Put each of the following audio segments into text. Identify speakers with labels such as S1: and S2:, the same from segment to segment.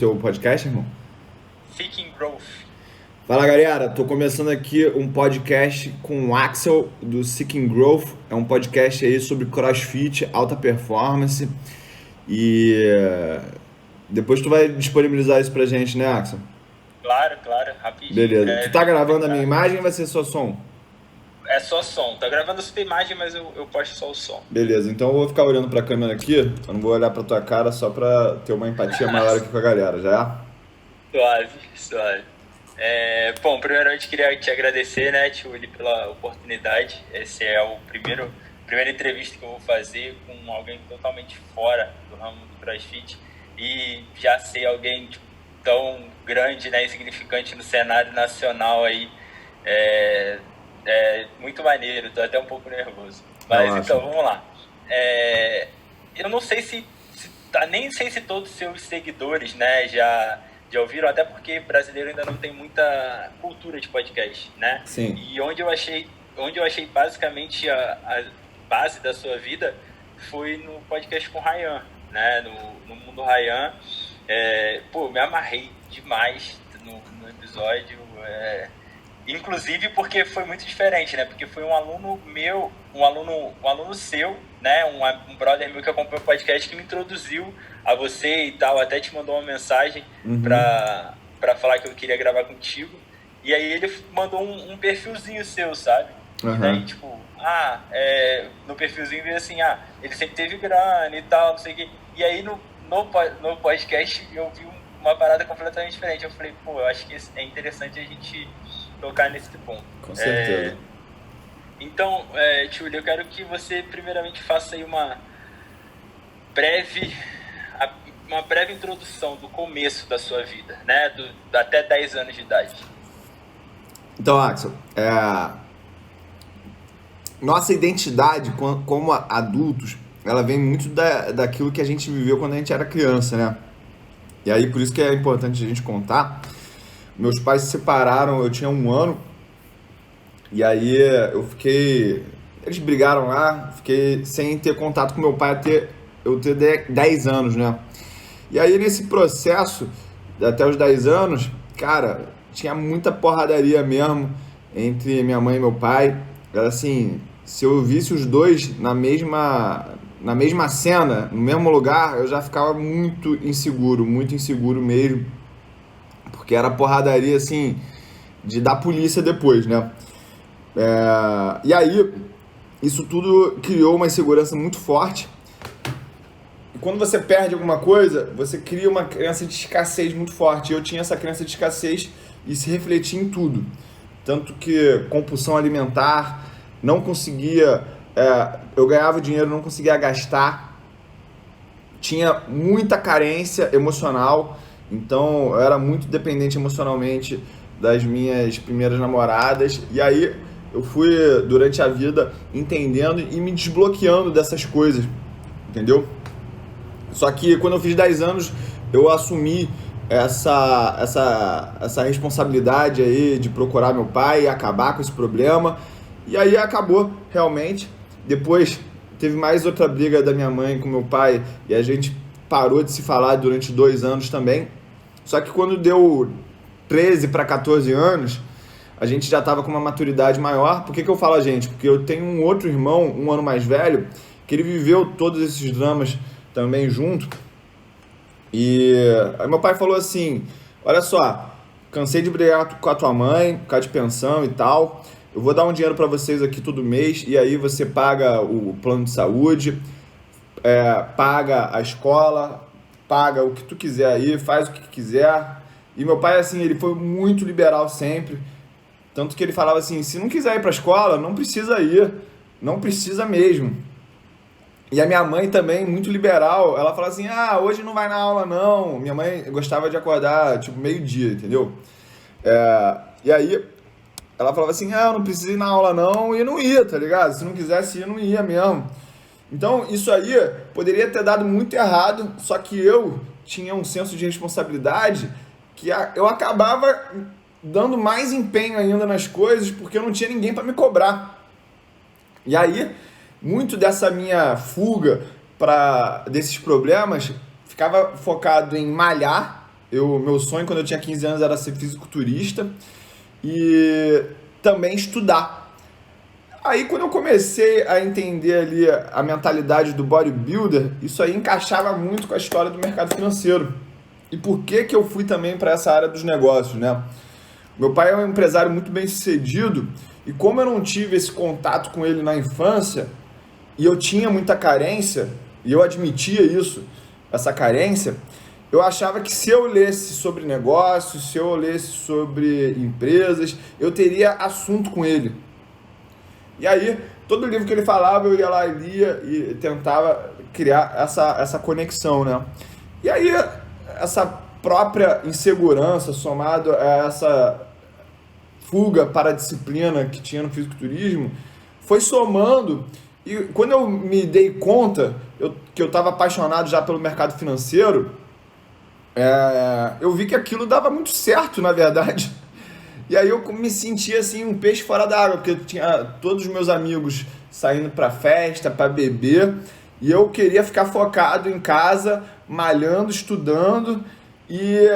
S1: Seu podcast, irmão?
S2: Seeking Growth.
S1: Fala, galera, tô começando aqui um podcast com o Axel do Seeking Growth. É um podcast aí sobre CrossFit, alta performance e depois tu vai disponibilizar isso pra gente, né, Axel?
S2: Claro, claro, rapidinho,
S1: Beleza. Tu tá
S2: breve,
S1: gravando a minha
S2: comentário.
S1: imagem ou vai ser só som?
S2: É só som. Tá gravando sua imagem, mas eu posto só o som.
S1: Beleza, então eu vou ficar olhando pra câmera aqui, eu não vou olhar pra tua cara só pra ter uma empatia maior aqui com a galera, já é?
S2: Suave, suave. Bom, primeiramente queria te agradecer, né, tio, Willi, pela oportunidade. Esse é o primeira entrevista que eu vou fazer com alguém totalmente fora do ramo do CrossFit. E já ser alguém tipo, tão grande, né, e significante no cenário nacional aí. É, é muito maneiro, tô até um pouco nervoso. Mas
S1: Relaxa.
S2: então, vamos lá. Eu não sei nem sei se todos os seus seguidores, né, já ouviram, até porque brasileiro ainda não tem muita cultura de podcast, né?
S1: Sim.
S2: E onde eu achei basicamente a base da sua vida foi no podcast com o Ryan, né? No Mundo Ryan. Me amarrei demais no episódio. Inclusive porque foi muito diferente, né? Porque foi um aluno meu, um aluno seu, né? Um brother meu que acompanhou o podcast que me introduziu a você e tal, até te mandou uma mensagem pra falar que eu queria gravar contigo. E aí ele mandou um perfilzinho seu, sabe? E daí,
S1: Aham.
S2: tipo, no perfilzinho veio assim, ele sempre teve grana e tal, não sei o quê. E aí no podcast eu vi uma parada completamente diferente. Eu falei, pô, eu acho que é interessante a gente tocar nesse ponto.
S1: Com certeza.
S2: Então, Tchuli, eu quero que você primeiramente faça aí breve, uma breve introdução do começo da sua vida, né? Até 10 anos de idade.
S1: Então, Axel, nossa identidade como adultos, ela vem muito daquilo que a gente viveu quando a gente era criança, né? E aí, por isso que é importante a gente contar. Meus pais se separaram, eu tinha 1 ano, e aí eu fiquei. Eles brigaram lá, fiquei sem ter contato com meu pai até eu ter 10 anos, né? E aí, nesse processo, até os 10 anos, cara, tinha muita porradaria mesmo entre minha mãe e meu pai. Era assim, se eu visse os dois na mesma cena, no mesmo lugar, eu já ficava muito inseguro mesmo, porque era porradaria assim de da polícia depois, né? E aí, isso tudo criou uma insegurança muito forte. E quando você perde alguma coisa, você cria uma crença de escassez muito forte. Eu tinha essa crença de escassez e se refletia em tudo. Tanto que compulsão alimentar, não conseguia. Eu ganhava dinheiro, não conseguia gastar. Tinha muita carência emocional, então eu era muito dependente emocionalmente das minhas primeiras namoradas. E aí eu fui, durante a vida, entendendo e me desbloqueando dessas coisas, entendeu? Só que quando eu fiz 10 anos, eu assumi essa responsabilidade aí de procurar meu pai e acabar com esse problema. E aí acabou, realmente. Depois teve mais outra briga da minha mãe com meu pai e a gente parou de se falar durante 2 anos também. Só que quando deu 13 para 14 anos, a gente já estava com uma maturidade maior. Por que eu falo a gente? Porque eu tenho um outro irmão, 1 ano mais velho, que ele viveu todos esses dramas também junto. E aí meu pai falou assim: olha só, cansei de brigar com a tua mãe, por causa de pensão e tal. Eu vou dar um dinheiro para vocês aqui todo mês e aí você paga o plano de saúde, paga a escola, paga o que tu quiser aí, faz o que quiser. E meu pai, assim, ele foi muito liberal sempre. Tanto que ele falava assim: se não quiser ir pra escola, não precisa ir. Não precisa mesmo. E a minha mãe também, muito liberal, ela fala assim: hoje não vai na aula não. Minha mãe gostava de acordar, tipo, meio-dia, entendeu? E aí, ela falava assim: eu não preciso ir na aula não, e não ia, tá ligado? Se não quisesse ir, não ia mesmo. Então, isso aí poderia ter dado muito errado, só que eu tinha um senso de responsabilidade que eu acabava dando mais empenho ainda nas coisas porque eu não tinha ninguém para me cobrar. E aí, muito dessa minha fuga para desses problemas ficava focado em malhar, Meu sonho quando eu tinha 15 anos era ser fisiculturista e também estudar. Aí quando eu comecei a entender ali a mentalidade do bodybuilder, isso aí encaixava muito com a história do mercado financeiro. E por que que eu fui também para essa área dos negócios, né? Meu pai é um empresário muito bem sucedido e como eu não tive esse contato com ele na infância e eu tinha muita carência, e eu admitia isso, essa carência, eu achava que se eu lesse sobre negócios, se eu lesse sobre empresas, eu teria assunto com ele. E aí, todo livro que ele falava, eu ia lá e lia e tentava criar essa conexão, né? E aí, essa própria insegurança, somado a essa fuga para a disciplina que tinha no fisiculturismo, foi somando. E quando eu me dei conta que eu estava apaixonado já pelo mercado financeiro, eu vi que aquilo dava muito certo, na verdade. E aí eu me sentia assim um peixe fora d'água, porque eu tinha todos os meus amigos saindo para festa, para beber, e eu queria ficar focado em casa, malhando, estudando, e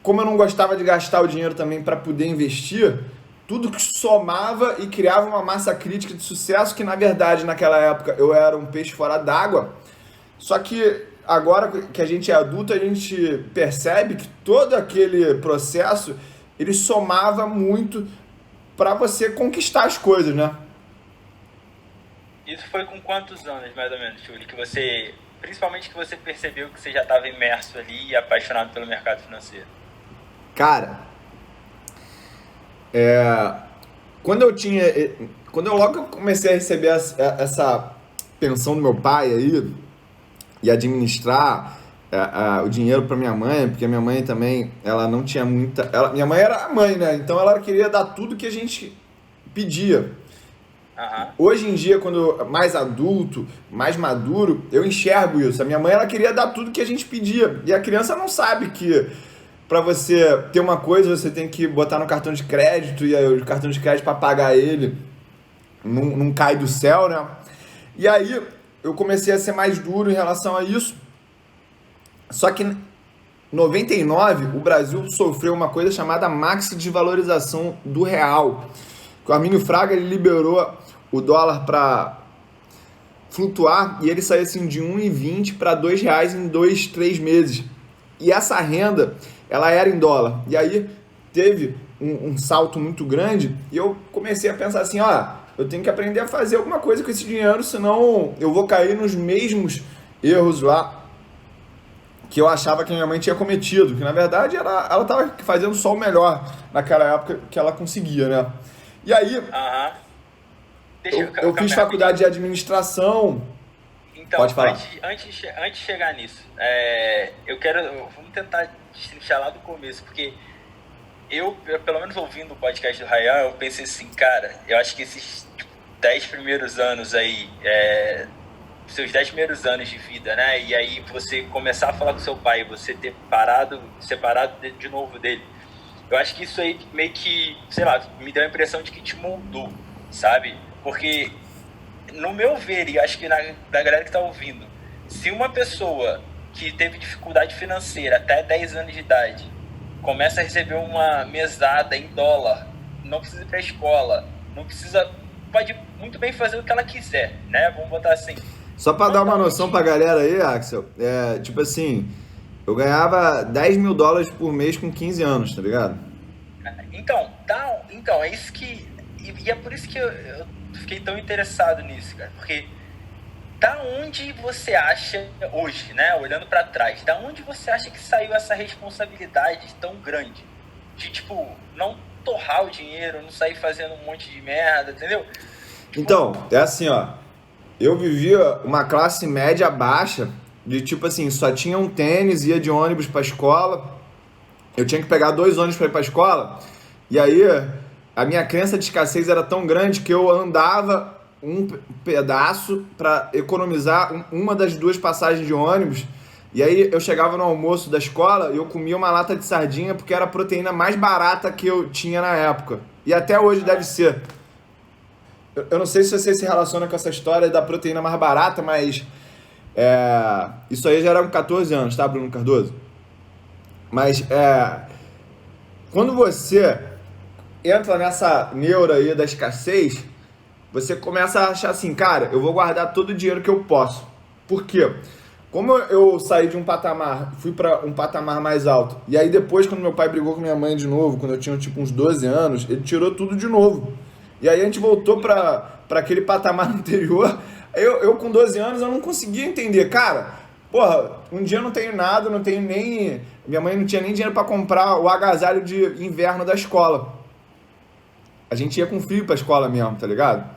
S1: como eu não gostava de gastar o dinheiro também para poder investir, tudo que somava e criava uma massa crítica de sucesso, que na verdade naquela época eu era um peixe fora d'água, só que agora que a gente é adulto, a gente percebe que todo aquele processo ele somava muito para você conquistar as coisas, né?
S2: Isso foi com quantos anos, mais ou menos, Júlio, que você, principalmente que você percebeu que você já estava imerso ali e apaixonado pelo mercado financeiro?
S1: Cara, quando eu logo comecei a receber essa pensão do meu pai aí e administrar o dinheiro para minha mãe, porque minha mãe também, ela não tinha muita... minha mãe era a mãe, né? Então ela queria dar tudo que a gente pedia.
S2: Uhum.
S1: Hoje em dia, quando mais adulto, mais maduro, eu enxergo isso. A minha mãe, ela queria dar tudo que a gente pedia. E a criança não sabe que para você ter uma coisa, você tem que botar no cartão de crédito, e aí o cartão de crédito para pagar ele não cai do céu, né? E aí eu comecei a ser mais duro em relação a isso. Só que em 99, o Brasil sofreu uma coisa chamada maxi desvalorização do real. O Armínio Fraga ele liberou o dólar para flutuar e ele saiu assim de 1,20 para R$2 em 2, 3 meses. E essa renda, ela era em dólar. E aí teve um salto muito grande e eu comecei a pensar assim, eu tenho que aprender a fazer alguma coisa com esse dinheiro, senão eu vou cair nos mesmos erros lá que eu achava que minha mãe tinha cometido, que na verdade ela estava fazendo só o melhor naquela época que ela conseguia, né? E aí, eu fiz faculdade de administração.
S2: Então,
S1: pode falar.
S2: Antes de chegar nisso, vamos tentar destrinchar lá do começo, porque eu, pelo menos ouvindo o podcast do Ryan, eu pensei assim, cara, eu acho que esses 10 primeiros anos aí, seus 10 primeiros anos de vida, né? E aí você começar a falar com seu pai, você ter separado de novo dele. Eu acho que isso aí meio que, sei lá, me deu a impressão de que te moldou, sabe? Porque, no meu ver, e acho que da galera que tá ouvindo, se uma pessoa que teve dificuldade financeira até 10 anos de idade começa a receber uma mesada em dólar, não precisa ir pra escola, pode muito bem fazer o que ela quiser, né? Vamos botar assim.
S1: Só para dar uma noção pra galera aí, Axel, tipo assim, eu ganhava $10 mil por mês com 15 anos, tá ligado?
S2: Então, é isso que... E é por isso que eu fiquei tão interessado nisso, cara. Porque da onde você acha, hoje, né, olhando pra trás, da onde você acha que saiu essa responsabilidade tão grande? De, tipo, não torrar o dinheiro, não sair fazendo um monte de merda, entendeu?
S1: Então, é assim, eu vivia uma classe média baixa, de tipo assim, só tinha um tênis, ia de ônibus pra escola, eu tinha que pegar 2 ônibus pra ir pra escola, e aí a minha crença de escassez era tão grande que eu andava um pedaço para economizar uma das 2 passagens de ônibus, e aí eu chegava no almoço da escola e eu comia uma lata de sardinha porque era a proteína mais barata que eu tinha na época, e até hoje deve ser. Eu não sei se você se relaciona com essa história da proteína mais barata, mas isso aí já era com 14 anos, tá, Bruno Cardoso? Mas quando você entra nessa neura aí da escassez, você começa a achar assim, cara, eu vou guardar todo o dinheiro que eu posso. Por quê? Como eu saí de um patamar, fui para um patamar mais alto, e aí depois, quando meu pai brigou com minha mãe de novo, quando eu tinha tipo uns 12 anos, ele tirou tudo de novo. E aí a gente voltou para aquele patamar anterior. Eu com 12 anos, eu não conseguia entender. Cara, porra, um dia eu não tenho nada, não tenho nem... Minha mãe não tinha nem dinheiro para comprar o agasalho de inverno da escola. A gente ia com frio pra escola mesmo, tá ligado?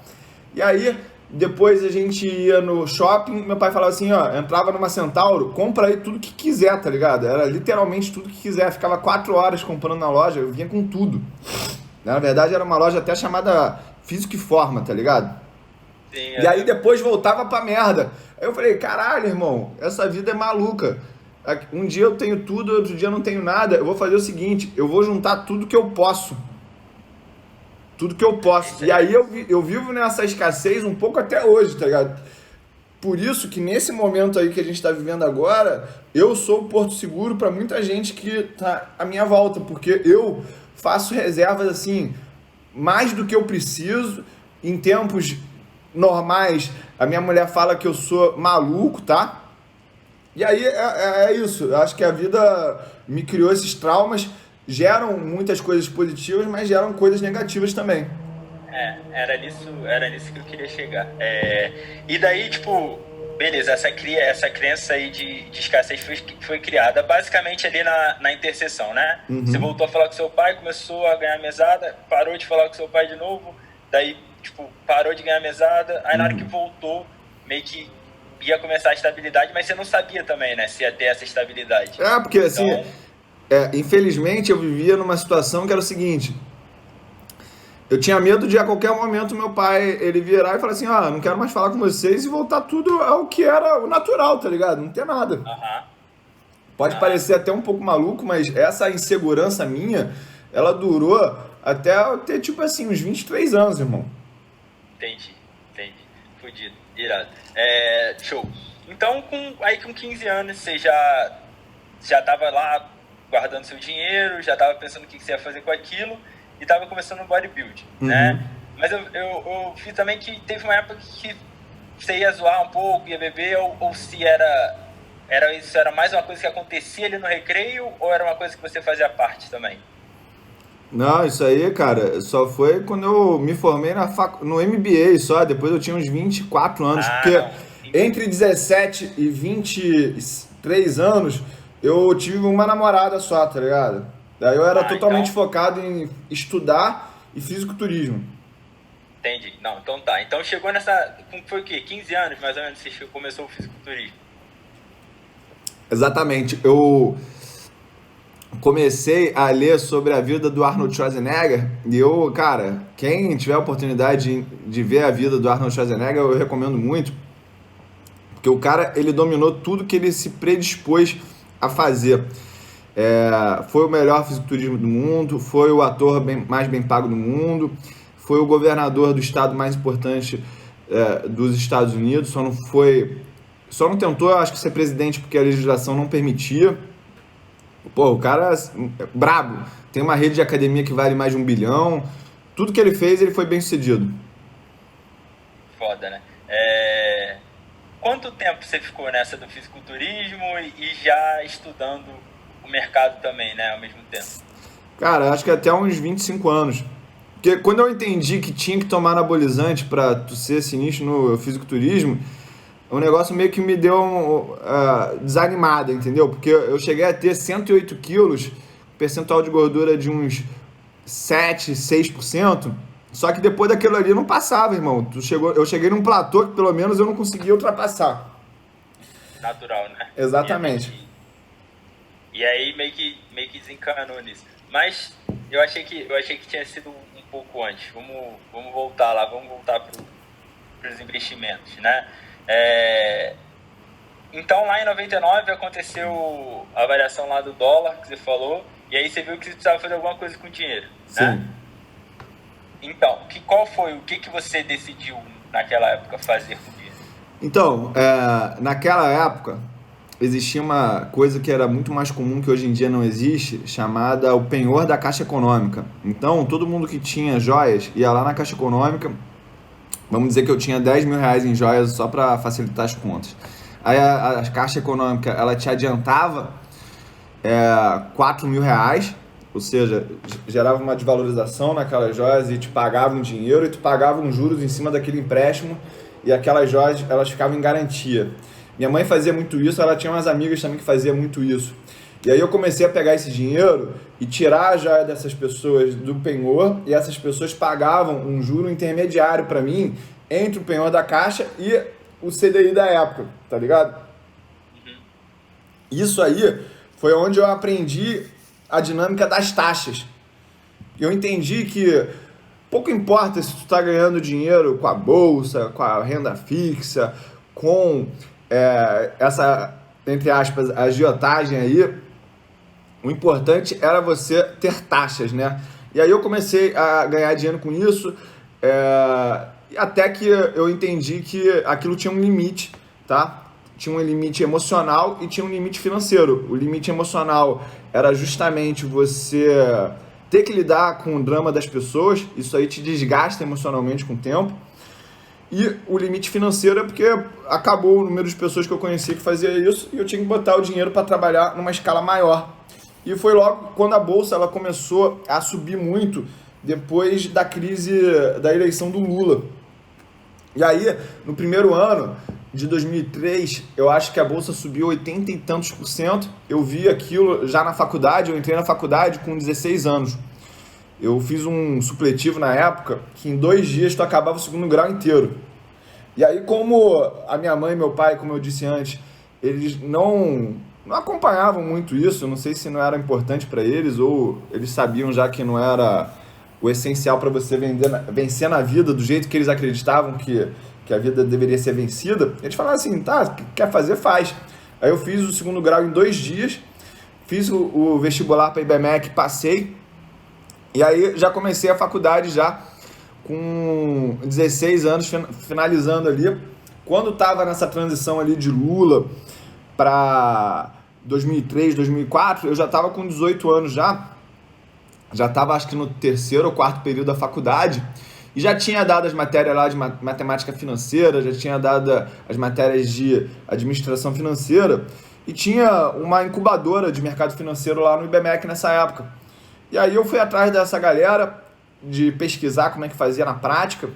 S1: E aí, depois a gente ia no shopping, meu pai falava assim, ó, entrava numa Centauro, compra aí tudo que quiser, tá ligado? Era literalmente tudo que quiser, ficava 4 horas comprando na loja, eu vinha com tudo. Na verdade era uma loja até chamada Físico e Forma, tá ligado?
S2: Sim,
S1: E aí depois voltava pra merda. Aí eu falei, caralho, irmão, essa vida é maluca. Um dia eu tenho tudo, outro dia eu não tenho nada, eu vou fazer o seguinte, eu vou juntar tudo que eu posso. Tudo que eu posso. E aí eu vivo nessa escassez um pouco até hoje, tá ligado? Por isso que nesse momento aí que a gente tá vivendo agora, eu sou o porto seguro pra muita gente que tá à minha volta, porque eu faço reservas assim, mais do que eu preciso, em tempos normais. A minha mulher fala que eu sou maluco, tá? E aí é isso. Eu acho que a vida me criou esses traumas, geram muitas coisas positivas, mas geram coisas negativas também.
S2: era nisso que eu queria chegar. E daí, tipo, beleza, essa crença aí de escassez foi criada basicamente ali na interseção, né?
S1: Uhum.
S2: Você voltou a falar com seu pai, começou a ganhar mesada, parou de falar com seu pai de novo, daí, tipo, parou de ganhar mesada, aí na hora que voltou, meio que ia começar a estabilidade, mas você não sabia também, né, se ia ter essa estabilidade.
S1: Porque assim, infelizmente eu vivia numa situação que era o seguinte, eu tinha medo de a qualquer momento meu pai, ele virar e falar assim, não quero mais falar com vocês e voltar tudo ao que era o natural, tá ligado? Não ter nada. Pode parecer até um pouco maluco, mas essa insegurança minha, ela durou até eu ter, tipo assim, uns 23 anos, irmão.
S2: Entendi. Fudido, irado. Show. Então, com 15 anos, você já tava lá guardando seu dinheiro, já tava pensando o que você ia fazer com aquilo e tava começando no bodybuilding, né? Mas eu vi também que teve uma época que você ia zoar um pouco, ia beber, ou se isso era mais uma coisa que acontecia ali no recreio, ou era uma coisa que você fazia parte também?
S1: Não, isso aí, cara, só foi quando eu me formei no MBA só, depois eu tinha uns 24 anos, porque entre 17 e 23 anos eu tive uma namorada só, tá ligado? Daí eu era totalmente focado em estudar e fisiculturismo.
S2: Entendi. Não, então tá. Então chegou nessa... Foi o quê? 15 anos, mais ou menos, você começou o fisiculturismo?
S1: Exatamente. Eu comecei a ler sobre a vida do Arnold Schwarzenegger e cara, quem tiver a oportunidade de ver a vida do Arnold Schwarzenegger, eu recomendo muito, porque o cara, ele dominou tudo que ele se predispôs a fazer. Foi o melhor fisiculturismo do mundo, foi o ator mais bem pago do mundo, foi o governador do estado mais importante dos Estados Unidos, só não tentou, acho que, ser presidente porque a legislação não permitia. Pô, o cara é brabo, tem uma rede de academia que vale mais de 1 bilhão, tudo que ele fez, ele foi bem sucedido.
S2: Foda, né? Quanto tempo você ficou nessa do fisiculturismo e já estudando o mercado também, né, ao mesmo tempo?
S1: Cara, acho que até uns 25 anos. Porque quando eu entendi que tinha que tomar anabolizante pra tu ser sinistro no fisiculturismo, o negócio meio que me deu desanimada, entendeu? Porque eu cheguei a ter 108 quilos, percentual de gordura de uns 7, 6%, só que depois daquilo ali não passava, irmão. Eu cheguei num platô que pelo menos eu não conseguia ultrapassar.
S2: Natural, né?
S1: Exatamente.
S2: E aí meio que desencanou nisso. Mas eu achei que tinha sido um pouco antes. Vamos voltar lá, vamos voltar para os investimentos, né? Então lá em 99 aconteceu a variação lá do dólar que você falou, e aí você viu que você precisava fazer alguma coisa com dinheiro, né?
S1: Sim.
S2: Então, o que você decidiu naquela época fazer com dinheiro?
S1: Então, naquela época, existia uma coisa que era muito mais comum, que hoje em dia não existe, chamada o penhor da Caixa Econômica. Então, todo mundo que tinha joias ia lá na Caixa Econômica. Vamos dizer que eu tinha 10 mil reais em joias só para facilitar as contas. Aí a Caixa Econômica, ela te adiantava 4 mil reais, ou seja, gerava uma desvalorização naquelas joias e te pagava um dinheiro e tu pagava uns juros em cima daquele empréstimo e aquelas joias, elas ficavam em garantia. Minha mãe fazia muito isso, ela tinha umas amigas também que faziam muito isso. E aí eu comecei a pegar esse dinheiro e tirar a joia dessas pessoas do penhor, e essas pessoas pagavam um juro intermediário para mim entre o penhor da Caixa e o CDI da época, tá ligado? Isso aí foi onde eu aprendi a dinâmica das taxas. Eu entendi que pouco importa se tu tá ganhando dinheiro com a bolsa, com a renda fixa, com essa, entre aspas, agiotagem aí, o importante era você ter taxas, né? E aí eu comecei a ganhar dinheiro com isso, até que eu entendi que aquilo tinha um limite, tá? Tinha um limite emocional e tinha um limite financeiro. O limite emocional era justamente você ter que lidar com o drama das pessoas, isso aí te desgasta emocionalmente com o tempo. E o limite financeiro é porque acabou o número de pessoas que eu conhecia que fazia isso e eu tinha que botar o dinheiro para trabalhar numa escala maior. E foi logo quando a bolsa ela começou a subir muito depois da crise da eleição do Lula. E aí, no primeiro ano de 2003, eu acho que a bolsa subiu 80 e tantos %. Eu vi aquilo já na faculdade, eu entrei na faculdade com 16 anos. Eu fiz um supletivo na época que em 2 dias tu acabava o segundo grau inteiro. E aí, como a minha mãe e meu pai, como eu disse antes, eles não acompanhavam muito isso, não sei se não era importante para eles ou eles sabiam já que não era o essencial para você vencer na vida do jeito que eles acreditavam que a vida deveria ser vencida. Eles falaram assim, tá, quer fazer, faz. Aí eu fiz o segundo grau em 2 dias, fiz o vestibular para IBMEC, passei, e aí já comecei a faculdade já com 16 anos, finalizando ali. Quando estava nessa transição ali de Lula para 2003, 2004, eu já estava com 18 anos já estava acho que no 3º ou 4º período da faculdade, e já tinha dado as matérias lá de matemática financeira, já tinha dado as matérias de administração financeira, e tinha uma incubadora de mercado financeiro lá no IBMEC nessa época. E aí eu fui atrás dessa galera, de pesquisar como é que fazia na prática,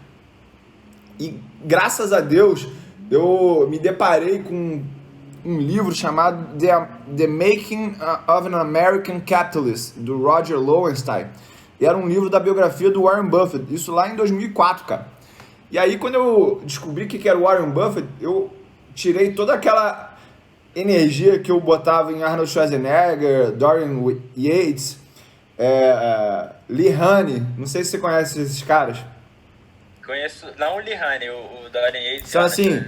S1: e graças a Deus eu me deparei com um livro chamado The Making of an American Capitalist, do Roger Lowenstein. E era um livro da biografia do Warren Buffett, isso lá em 2004, cara. E aí, quando eu descobri o que era o Warren Buffett, eu tirei toda aquela energia que eu botava em Arnold Schwarzenegger, Dorian Yates, Lee Haney. Não sei se você conhece esses caras.
S2: Conheço, não o Lee Haney, o Dorian Yates.
S1: São assim,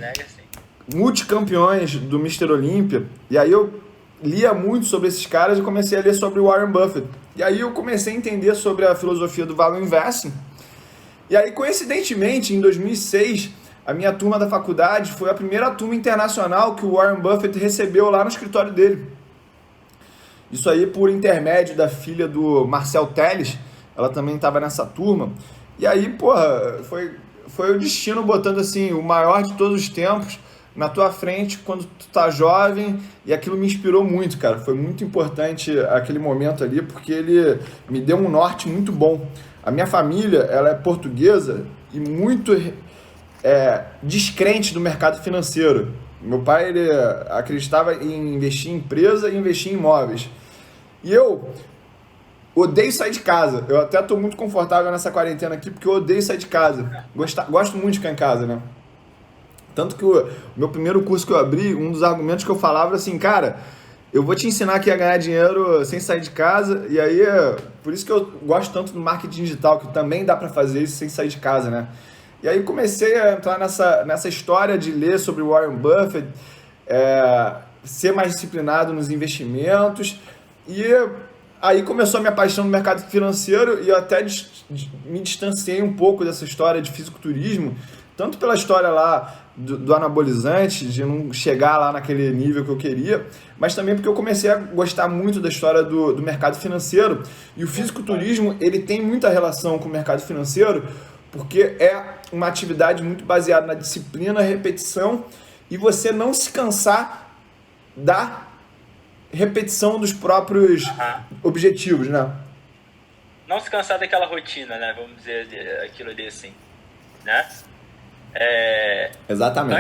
S1: multicampeões do Mr. Olympia, e aí eu lia muito sobre esses caras e comecei a ler sobre o Warren Buffett. E aí eu comecei a entender sobre a filosofia do Value Investing. E aí, coincidentemente, em 2006, a minha turma da faculdade foi a primeira turma internacional que o Warren Buffett recebeu lá no escritório dele. Isso aí por intermédio da filha do Marcel Telles, ela também estava nessa turma. E aí, porra, foi o destino botando assim, o maior de todos os tempos na tua frente quando tu tá jovem, e aquilo me inspirou muito, cara. Foi muito importante aquele momento ali, porque ele me deu um norte muito bom. A minha família, ela é portuguesa e muito descrente do mercado financeiro. Meu pai, ele acreditava em investir em empresa e investir em imóveis. E eu odeio sair de casa. Eu até tô muito confortável nessa quarentena aqui, porque eu odeio sair de casa. Gosto muito de ficar em casa, né? Tanto que o meu primeiro curso que eu abri, um dos argumentos que eu falava era assim, cara, eu vou te ensinar aqui a ganhar dinheiro sem sair de casa, e aí por isso que eu gosto tanto do marketing digital, que também dá para fazer isso sem sair de casa, né? E aí comecei a entrar nessa história de ler sobre Warren Buffett, ser mais disciplinado nos investimentos, e aí começou a minha paixão no mercado financeiro, e eu até me distanciei um pouco dessa história de fisiculturismo, tanto pela história lá do anabolizante, de não chegar lá naquele nível que eu queria, mas também porque eu comecei a gostar muito da história do mercado financeiro, e o fisiculturismo, ele tem muita relação com o mercado financeiro, porque é uma atividade muito baseada na disciplina, repetição, e você não se cansar da repetição dos próprios objetivos, né?
S2: Não se cansar daquela rotina, né? Vamos dizer aquilo ali assim, né?
S1: Exatamente.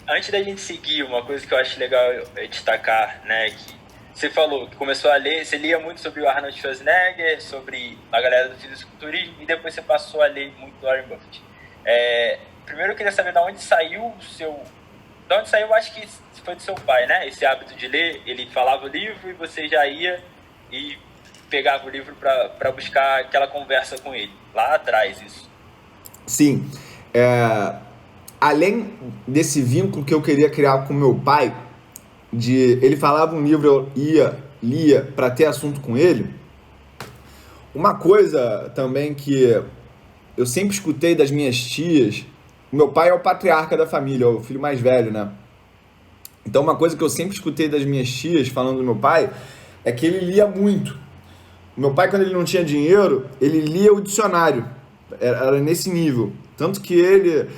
S2: Antes da gente seguir, uma coisa que eu acho legal destacar, né? Que você falou que começou a ler, você lia muito sobre o Arnold Schwarzenegger, sobre a galera do fisiculturismo, e depois você passou a ler muito do Warren Buffett. Primeiro eu queria saber de onde saiu o seu... De onde saiu, eu acho que foi do seu pai, né? Esse hábito de ler, ele falava o livro e você já ia e pegava o livro para buscar aquela conversa com ele. Lá atrás, isso.
S1: Sim. Além desse vínculo que eu queria criar com meu pai, ele falava um livro, eu lia para ter assunto com ele, uma coisa também que eu sempre escutei das minhas tias, meu pai é o patriarca da família, é o filho mais velho, né? Então uma coisa que eu sempre escutei das minhas tias, falando do meu pai, é que ele lia muito. Meu pai, quando ele não tinha dinheiro, ele lia o dicionário, era nesse nível. Tanto que ele,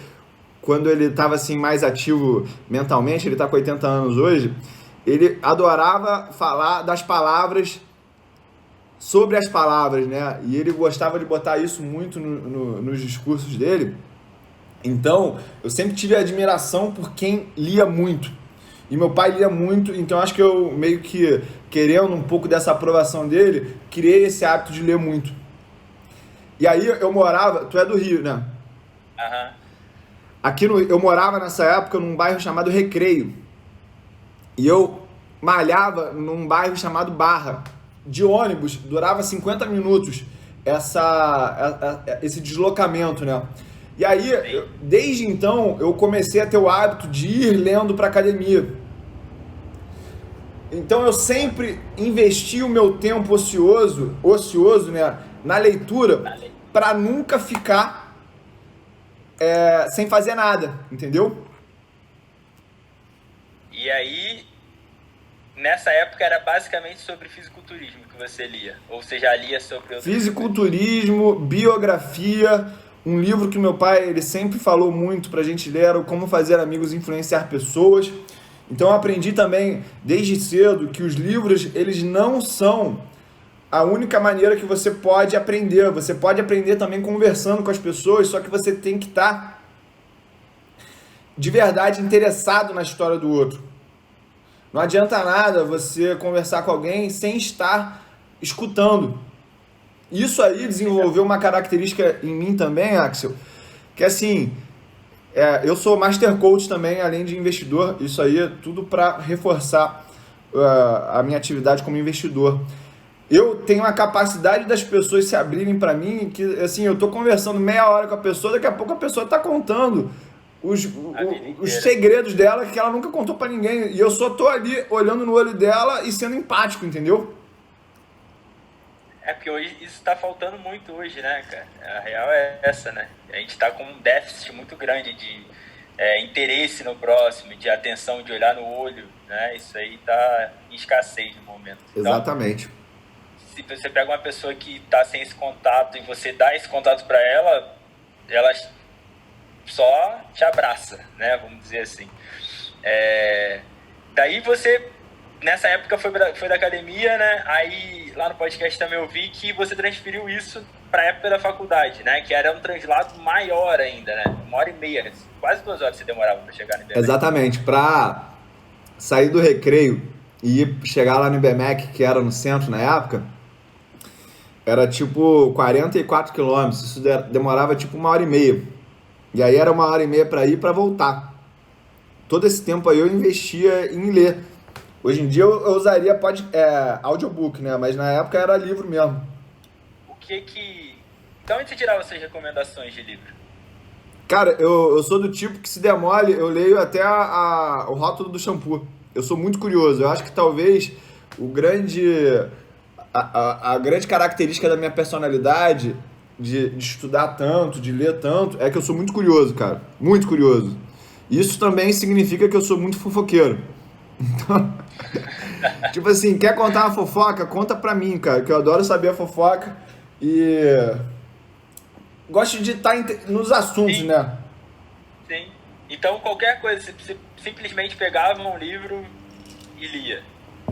S1: quando ele estava assim, mais ativo mentalmente, ele está com 80 anos hoje, ele adorava falar das palavras, sobre as palavras, né? E ele gostava de botar isso muito nos discursos dele. Então, eu sempre tive admiração por quem lia muito. E meu pai lia muito, então acho que eu meio que, querendo um pouco dessa aprovação dele, criei esse hábito de ler muito. E aí eu morava, tu é do Rio, né? Eu morava nessa época num bairro chamado Recreio. E eu malhava num bairro chamado Barra. De ônibus, durava 50 minutos esse deslocamento, né? E aí, desde então, eu comecei a ter o hábito de ir lendo para academia. Então eu sempre investi o meu tempo ocioso, né, na leitura, para nunca ficar sem fazer nada, entendeu?
S2: E aí, nessa época era basicamente sobre fisiculturismo que você lia? Ou você já lia sobre...
S1: Fisiculturismo, biografia, um livro que meu pai ele sempre falou muito pra gente ler era o Como Fazer Amigos e Influenciar Pessoas. Então eu aprendi também desde cedo que os livros eles não são a única maneira que você pode aprender. Você pode aprender também conversando com as pessoas, só que você tem que estar de verdade interessado na história do outro. Não adianta nada você conversar com alguém sem estar escutando. Isso aí desenvolveu uma característica em mim também, Axel, que assim, eu sou Master Coach também, além de investidor. Isso aí é tudo para reforçar a minha atividade como investidor. Eu tenho a capacidade das pessoas se abrirem para mim, que assim, eu tô conversando meia hora com a pessoa, daqui a pouco a pessoa tá contando os segredos dela que ela nunca contou pra ninguém. E eu só tô ali olhando no olho dela e sendo empático, entendeu?
S2: Porque hoje isso tá faltando muito hoje, né, cara? A real é essa, né? A gente tá com um déficit muito grande de interesse no próximo, de atenção, de olhar no olho, né? Isso aí tá em escassez no momento.
S1: Exatamente.
S2: Então, se você pega uma pessoa que tá sem esse contato e você dá esse contato pra ela, ela só te abraça, né? Vamos dizer assim. Daí você, nessa época, foi da academia, né? Aí lá no podcast também eu vi que você transferiu isso para a época da faculdade, né? Que era um translado maior ainda, né? 1h30, quase 2 horas você demorava para chegar no IBMEC.
S1: Exatamente. Para sair do Recreio e chegar lá no IBMEC, que era no centro na época, era tipo 44 quilômetros. Isso demorava tipo 1h30. E aí era 1h30 para ir e para voltar. Todo esse tempo aí eu investia em ler. Hoje em dia eu usaria audiobook, né? Mas na época era livro mesmo.
S2: Então onde você tirava suas recomendações de livro?
S1: Cara, eu sou do tipo que se der mole, eu leio até o rótulo do shampoo. Eu sou muito curioso. Eu acho que talvez a grande característica da minha personalidade de estudar tanto, de ler tanto, é que eu sou muito curioso, cara. Muito curioso. Isso também significa que eu sou muito fofoqueiro. Então, tipo assim, quer contar uma fofoca? Conta pra mim, cara, que eu adoro saber a fofoca e gosto de estar nos assuntos,
S2: Sim,
S1: né?
S2: sim. Então, qualquer coisa, você simplesmente pegava um livro e lia.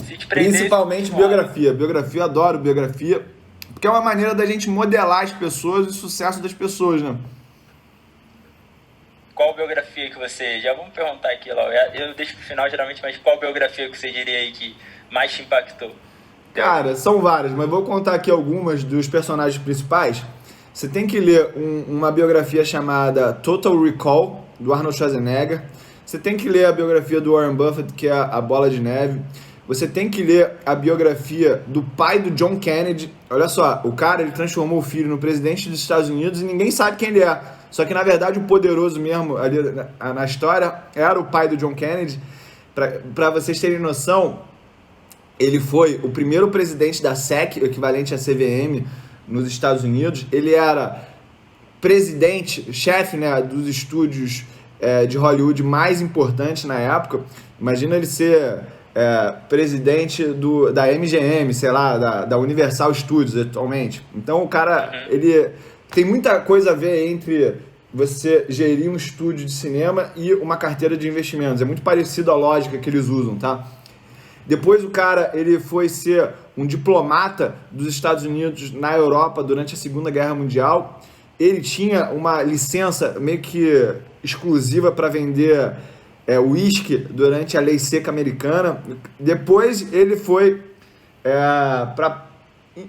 S2: Se te prendesse,
S1: Principalmente
S2: continuava.
S1: biografia. Biografia, eu adoro biografia, porque é uma maneira da gente modelar as pessoas e o sucesso das pessoas, né?
S2: Qual biografia que você... Já vamos perguntar aqui, Lau. Eu deixo pro final, geralmente, mas qual biografia que você diria aí que mais te impactou?
S1: Cara, são várias, mas vou contar aqui algumas dos personagens principais. Você tem que ler uma biografia chamada Total Recall, do Arnold Schwarzenegger. Você tem que ler a biografia do Warren Buffett, que é a Bola de Neve. Você tem que ler a biografia do pai do John Kennedy. Olha só, o cara, ele transformou o filho no presidente dos Estados Unidos e ninguém sabe quem ele é. Só que, na verdade, o poderoso mesmo ali na história era o pai do John Kennedy. Para vocês terem noção, ele foi o primeiro presidente da SEC, o equivalente à CVM, nos Estados Unidos. Ele era presidente, chefe, né, dos estúdios de Hollywood mais importantes na época. Imagina ele ser presidente da MGM, sei lá, da Universal Studios atualmente. Então o cara, ele tem muita coisa a ver entre você gerir um estúdio de cinema e uma carteira de investimentos. É muito parecido a lógica que eles usam, tá? Depois o cara, ele foi ser um diplomata dos Estados Unidos na Europa durante a Segunda Guerra Mundial. Ele tinha uma licença meio que exclusiva para vender uísque durante a lei seca americana. Depois ele foi para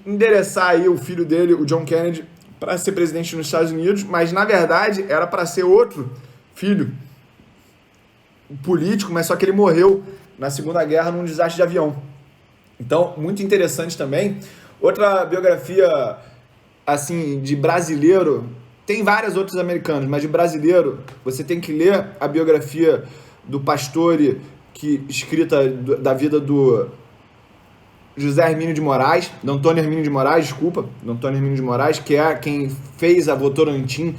S1: endereçar aí o filho dele, o John Kennedy, para ser presidente nos Estados Unidos, mas na verdade era para ser outro filho político, mas só que ele morreu na Segunda Guerra num desastre de avião. Então, muito interessante também. Outra biografia, assim, de brasileiro, tem várias outros americanos, mas de brasileiro, você tem que ler a biografia do Pastore, escrita da vida do José Hermínio de Moraes, do Antônio Hermínio de Moraes, desculpa, do Antônio Hermínio de Moraes, que é quem fez a Votorantim,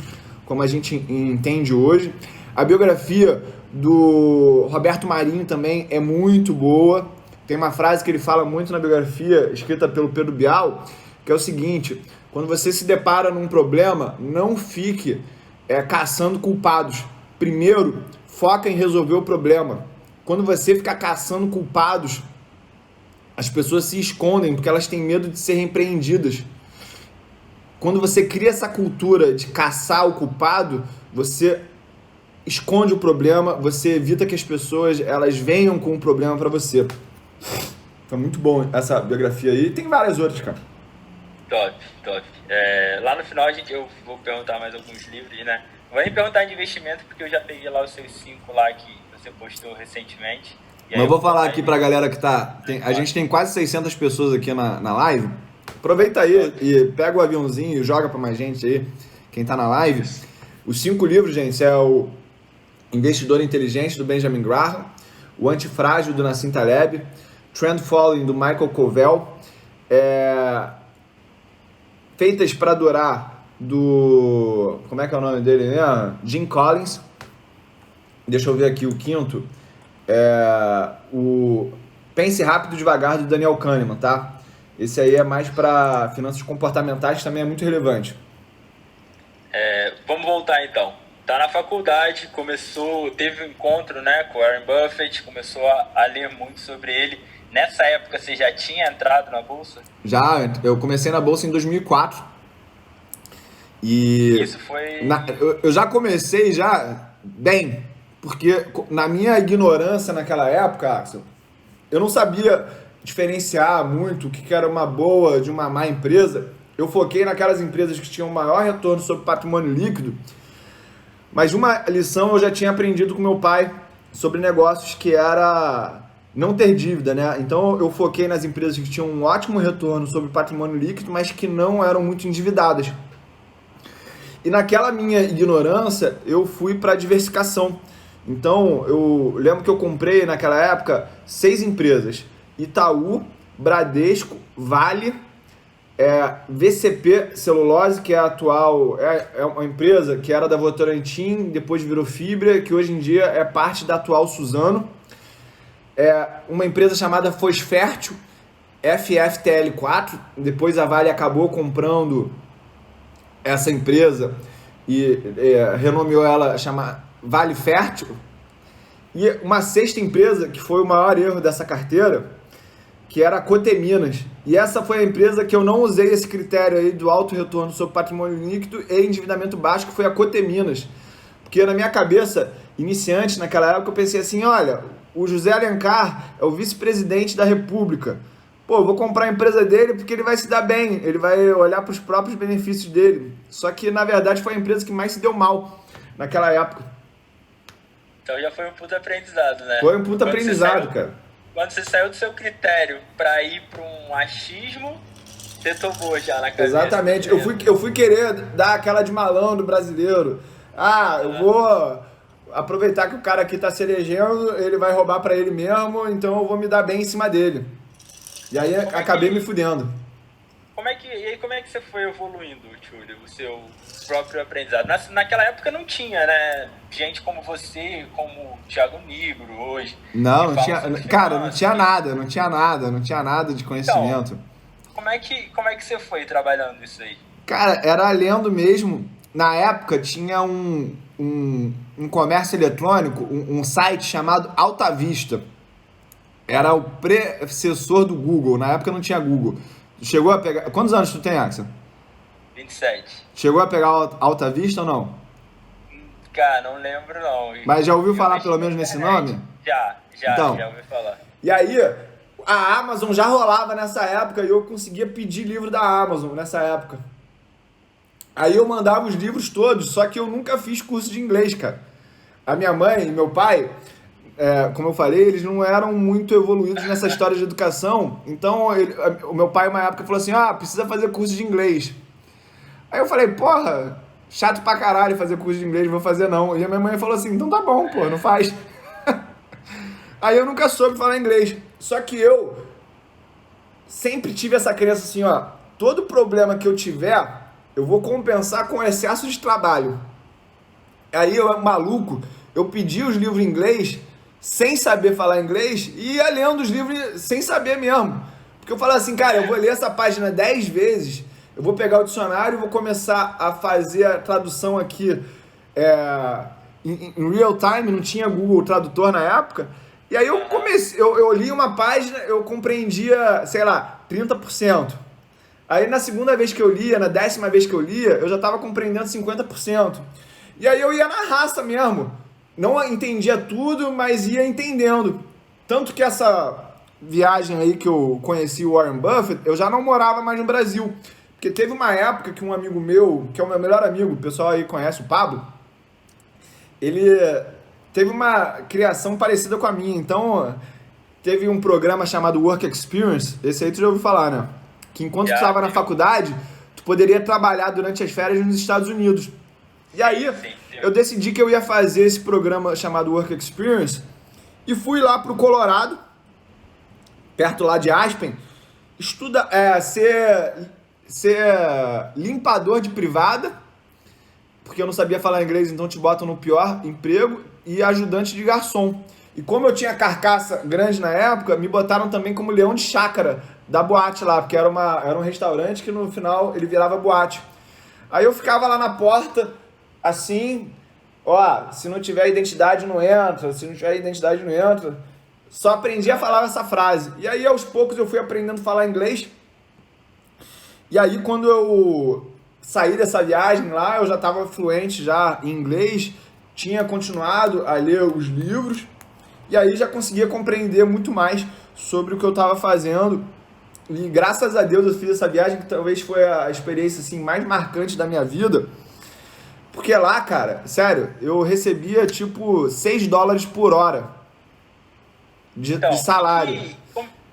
S1: como a gente entende hoje. A biografia do Roberto Marinho também é muito boa. Tem uma frase que ele fala muito na biografia, escrita pelo Pedro Bial, que é o seguinte: quando você se depara num problema, não fique caçando culpados. Primeiro, foca em resolver o problema. Quando você ficar caçando culpados, as pessoas se escondem porque elas têm medo de ser repreendidas. Quando você cria essa cultura de caçar o culpado, você esconde o problema, você evita que as pessoas elas venham com o problema para você. Foi muito bom essa biografia aí. Tem várias outras, cara.
S2: Top, top. Lá no final eu vou perguntar mais alguns livros, né? Não vou nem perguntar de investimento, porque eu já peguei lá os seus 5 lá que você postou recentemente.
S1: Mas eu vou falar aqui pra galera que a gente tem quase 600 pessoas aqui na live. Aproveita aí e pega o aviãozinho e joga pra mais gente aí, quem tá na live. Os 5 livros, gente, é o Investidor Inteligente, do Benjamin Graham, o Antifrágil, do Nassim Taleb, Trend Following, do Michael Covel, Feitas para Durar, do... como é que é o nome dele, né? Jim Collins. Deixa eu ver aqui o quinto. O Pense Rápido e Devagar, do Daniel Kahneman, tá? Esse aí é mais para finanças comportamentais, também é muito relevante.
S2: Vamos voltar então. Tá na faculdade, teve um encontro, né, com o Warren Buffett, começou a ler muito sobre ele. Nessa época você já tinha entrado na bolsa?
S1: Já, eu comecei na bolsa em 2004. E
S2: isso foi...
S1: eu já comecei bem, porque na minha ignorância naquela época, Axel, eu não sabia diferenciar muito o que era uma boa de uma má empresa. Eu foquei naquelas empresas que tinham maior retorno sobre patrimônio líquido. Mas uma lição eu já tinha aprendido com meu pai sobre negócios, que era não ter dívida, né? Então eu foquei nas empresas que tinham um ótimo retorno sobre patrimônio líquido, mas que não eram muito endividadas. E naquela minha ignorância, eu fui para diversificação. Então eu lembro que eu comprei naquela época 6 empresas: Itaú, Bradesco, Vale, VCP Celulose, que é a atual, é uma empresa que era da Votorantim, depois virou Fibra, que hoje em dia é parte da atual Suzano. Uma empresa chamada Fosfértil, FFTL4, depois a Vale acabou comprando essa empresa e renomeou ela, chama Vale Fértil. E uma sexta empresa, que foi o maior erro dessa carteira, que era a Coteminas. E essa foi a empresa que eu não usei esse critério aí do alto retorno sobre patrimônio líquido e endividamento baixo, que foi a Coteminas. Porque na minha cabeça, iniciante, naquela época, eu pensei assim, olha, o José Alencar é o vice-presidente da República. Pô, eu vou comprar a empresa dele porque ele vai se dar bem, ele vai olhar para os próprios benefícios dele. Só que, na verdade, foi a empresa que mais se deu mal naquela época.
S2: Então já foi um puta aprendizado, né?
S1: Foi um puta aprendizado, cara.
S2: Quando você saiu do seu critério para ir para um achismo, você tomou já na cabeça.
S1: Exatamente. Eu fui querer dar aquela de malandro brasileiro. Eu vou aproveitar que o cara aqui tá se elegendo, ele vai roubar para ele mesmo, então eu vou me dar bem em cima dele. E aí acabei me fudendo.
S2: Como é que você foi evoluindo, Túlio, o seu próprio aprendizado? Naquela época não tinha, né? Gente como você, como o Thiago Nigro hoje.
S1: Não tinha. Cara, não tinha nada de conhecimento.
S2: Então, como é que você foi trabalhando isso aí?
S1: Cara, era lendo mesmo. Na época tinha um comércio eletrônico, um site chamado Alta Vista. Era o predecessor do Google. Na época não tinha Google. Chegou a pegar... Quantos anos tu tem, Axel?
S2: 27.
S1: Chegou a pegar Alta Vista ou não?
S2: Cara, não lembro não.
S1: Mas já ouviu falar pelo menos nesse nome?
S2: Já ouvi falar.
S1: E aí, a Amazon já rolava nessa época e eu conseguia pedir livro da Amazon nessa época. Aí eu mandava os livros todos, só que eu nunca fiz curso de inglês, cara. A minha mãe e meu pai... como eu falei, eles não eram muito evoluídos nessa história de educação. Então, o meu pai, uma época, falou assim, precisa fazer curso de inglês. Aí eu falei, porra, chato pra caralho fazer curso de inglês, não vou fazer não. E a minha mãe falou assim, então tá bom, pô, não faz. Aí eu nunca soube falar inglês. Só que eu sempre tive essa crença assim, todo problema que eu tiver, eu vou compensar com excesso de trabalho. Aí eu, maluco, eu pedi os livros em inglês sem saber falar inglês e ia lendo os livros sem saber mesmo. Porque eu falava assim, cara, eu vou ler essa página 10 vezes, eu vou pegar o dicionário e vou começar a fazer a tradução aqui em real time, não tinha Google Tradutor na época. E aí eu comecei, eu li uma página, eu compreendia, sei lá, 30%. Aí na segunda vez que eu lia, na 10ª vez que eu lia, eu já estava compreendendo 50%. E aí eu ia na raça mesmo. Não entendia tudo, mas ia entendendo. Tanto que essa viagem aí que eu conheci o Warren Buffett, eu já não morava mais no Brasil. Porque teve uma época que um amigo meu, que é o meu melhor amigo, o pessoal aí conhece o Pablo, ele teve uma criação parecida com a minha. Então, teve um programa chamado Work Experience, esse aí tu já ouviu falar, né? Que enquanto tu estava na faculdade, tu poderia trabalhar durante as férias nos Estados Unidos. E aí, eu decidi que eu ia fazer esse programa chamado Work Experience e fui lá pro Colorado, perto lá de Aspen, ser limpador de privada, porque eu não sabia falar inglês, então te botam no pior emprego, e ajudante de garçom. E como eu tinha carcaça grande na época, me botaram também como leão de chácara da boate lá, porque era um restaurante que no final ele virava boate. Aí eu ficava lá na porta, assim, se não tiver identidade não entra, se não tiver identidade não entra. Só aprendi a falar essa frase. E aí aos poucos eu fui aprendendo a falar inglês. E aí quando eu saí dessa viagem lá, eu já estava fluente já em inglês, tinha continuado a ler os livros, e aí já conseguia compreender muito mais sobre o que eu estava fazendo. E graças a Deus eu fiz essa viagem, que talvez foi a experiência assim, mais marcante da minha vida. Porque lá, cara, sério, eu recebia tipo $6 por hora de salário.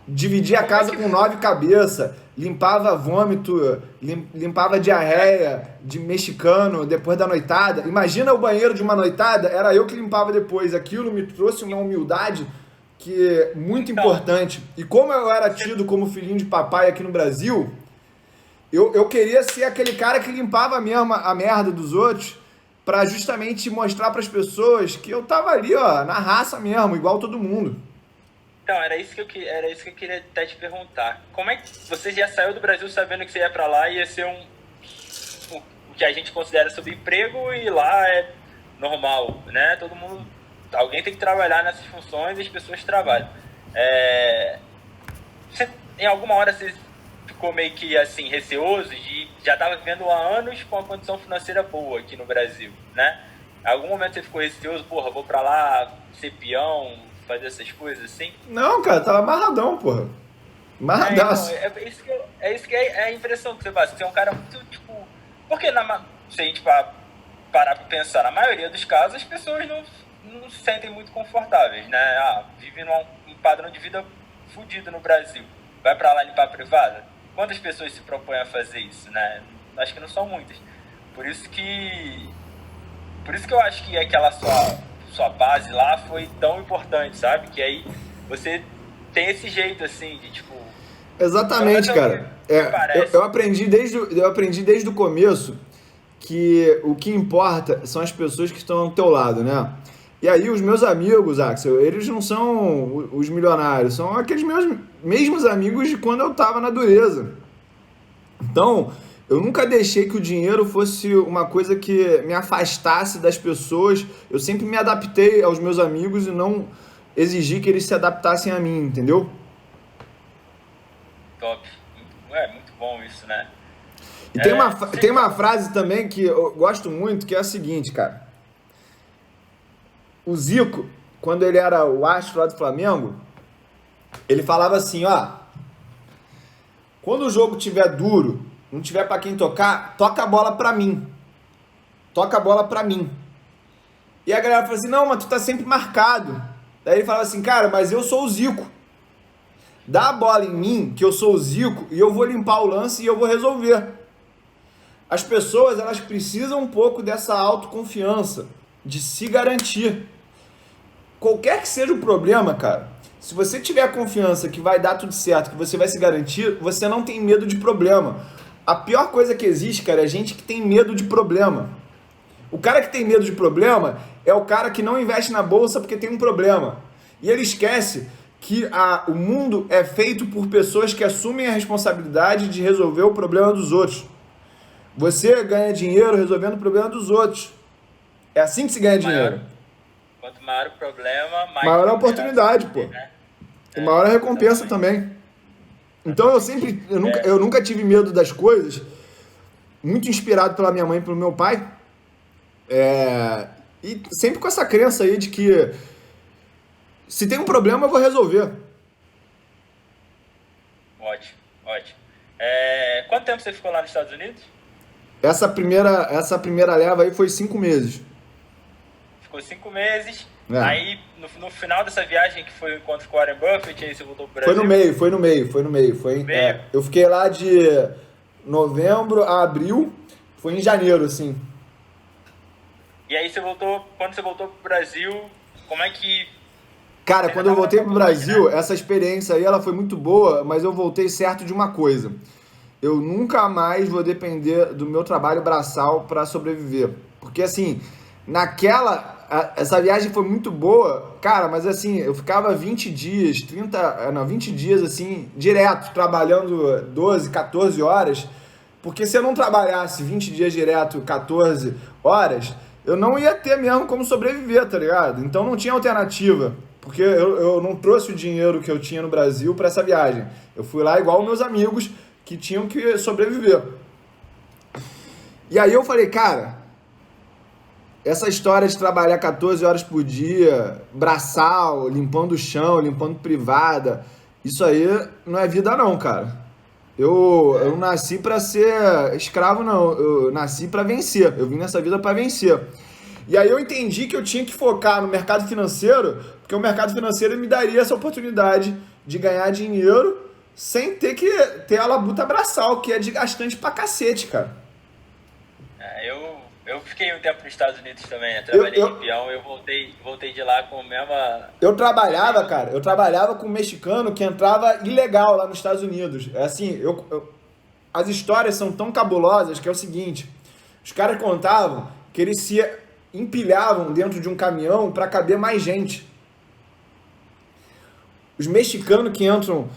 S1: Dividia a casa com 9 cabeças, limpava vômito, limpava diarreia de mexicano depois da noitada. Imagina o banheiro de uma noitada, era eu que limpava depois. Aquilo me trouxe uma humildade que é muito importante. E como eu era tido como filhinho de papai aqui no Brasil, eu queria ser aquele cara que limpava mesmo a merda dos outros pra justamente mostrar pras pessoas que eu tava ali, ó, na raça mesmo, igual todo mundo.
S2: Então, era isso que eu queria até te perguntar. Como é que você já saiu do Brasil sabendo que você ia pra lá e ia ser o que a gente considera subemprego e lá é normal, né? Todo mundo, alguém tem que trabalhar nessas funções e as pessoas trabalham. Em alguma hora você ficou meio que assim, receoso de já estava vivendo há anos com uma condição financeira boa aqui no Brasil, né? Em algum momento você ficou receoso, porra, vou pra lá ser peão, fazer essas coisas assim?
S1: Não, cara, tava amarradão, porra. Amarradaço.
S2: É isso que é a impressão que você passa. Você é um cara muito, tipo... Porque se a gente parar pra pensar, na maioria dos casos as pessoas não se sentem muito confortáveis, né? Vive num padrão de vida fudido no Brasil. Vai pra lá limpar a privada? Quantas pessoas se propõem a fazer isso, né? Acho que não são muitas. Por isso que eu acho que aquela sua base lá foi tão importante, sabe? Que aí você tem esse jeito, assim, de tipo...
S1: Exatamente, cara. Eu aprendi desde o começo que o que importa são as pessoas que estão ao teu lado, né? E aí os meus amigos, Axel, eles não são os milionários, são aqueles meus mesmos amigos de quando eu tava na dureza. Então, eu nunca deixei que o dinheiro fosse uma coisa que me afastasse das pessoas. Eu sempre me adaptei aos meus amigos e não exigi que eles se adaptassem a mim, entendeu?
S2: Top. Muito bom isso, né?
S1: E tem uma frase também que eu gosto muito, que é a seguinte, cara. O Zico, quando ele era o astro lá do Flamengo, ele falava assim, ó... Quando o jogo tiver duro, não tiver pra quem tocar, toca a bola pra mim. Toca a bola pra mim. E a galera fala assim, não, mas tu tá sempre marcado. Daí ele fala assim, cara, mas eu sou o Zico. Dá a bola em mim, que eu sou o Zico, e eu vou limpar o lance e eu vou resolver. As pessoas, elas precisam um pouco dessa autoconfiança, de se garantir. Qualquer que seja o problema, cara, se você tiver a confiança que vai dar tudo certo, que você vai se garantir, você não tem medo de problema. A pior coisa que existe, cara, é gente que tem medo de problema. O cara que tem medo de problema é o cara que não investe na bolsa porque tem um problema. E ele esquece que o mundo é feito por pessoas que assumem a responsabilidade de resolver o problema dos outros. Você ganha dinheiro resolvendo o problema dos outros. É assim que se ganha dinheiro.
S2: Quanto maior o problema,
S1: maior a oportunidade, pô. Né? E maior a recompensa também. Então eu nunca tive medo das coisas, muito inspirado pela minha mãe e pelo meu pai. E sempre com essa crença aí de que se tem um problema eu vou resolver.
S2: Ótimo. Quanto tempo você ficou lá nos Estados Unidos?
S1: Essa primeira leva aí foi 5 meses.
S2: Ficou 5 meses. Aí, no final dessa viagem, que foi o encontro com o Warren Buffett, aí você voltou pro Brasil?
S1: Foi no meio. Eu fiquei lá de novembro a abril, foi em janeiro, assim.
S2: E aí quando você voltou pro Brasil, como é que...
S1: Cara, quando eu voltei pro Brasil, essa experiência aí, ela foi muito boa, mas eu voltei certo de uma coisa. Eu nunca mais vou depender do meu trabalho braçal para sobreviver. Porque, assim, essa viagem foi muito boa, cara, mas assim, eu ficava 20 dias, 20 dias, assim, direto, trabalhando 12, 14 horas, porque se eu não trabalhasse 20 dias direto, 14 horas, eu não ia ter mesmo como sobreviver, tá ligado? Então não tinha alternativa, porque eu não trouxe o dinheiro que eu tinha no Brasil para essa viagem. Eu fui lá igual meus amigos que tinham que sobreviver. E aí eu falei, cara, essa história de trabalhar 14 horas por dia, braçal, limpando o chão, limpando privada, isso aí não é vida não, cara. Eu não nasci pra ser escravo, não. Eu nasci pra vencer. Eu vim nessa vida pra vencer. E aí eu entendi que eu tinha que focar no mercado financeiro, porque o mercado financeiro me daria essa oportunidade de ganhar dinheiro sem ter que ter a labuta braçal, que é desgastante pra cacete, cara.
S2: Eu fiquei um tempo nos Estados Unidos também, né? Trabalhei de peão, eu voltei de lá com a mesma...
S1: Eu trabalhava com um mexicano que entrava ilegal lá nos Estados Unidos. É assim, as histórias são tão cabulosas que é o seguinte, os caras contavam que eles se empilhavam dentro de um caminhão para caber mais gente. Os mexicanos que entram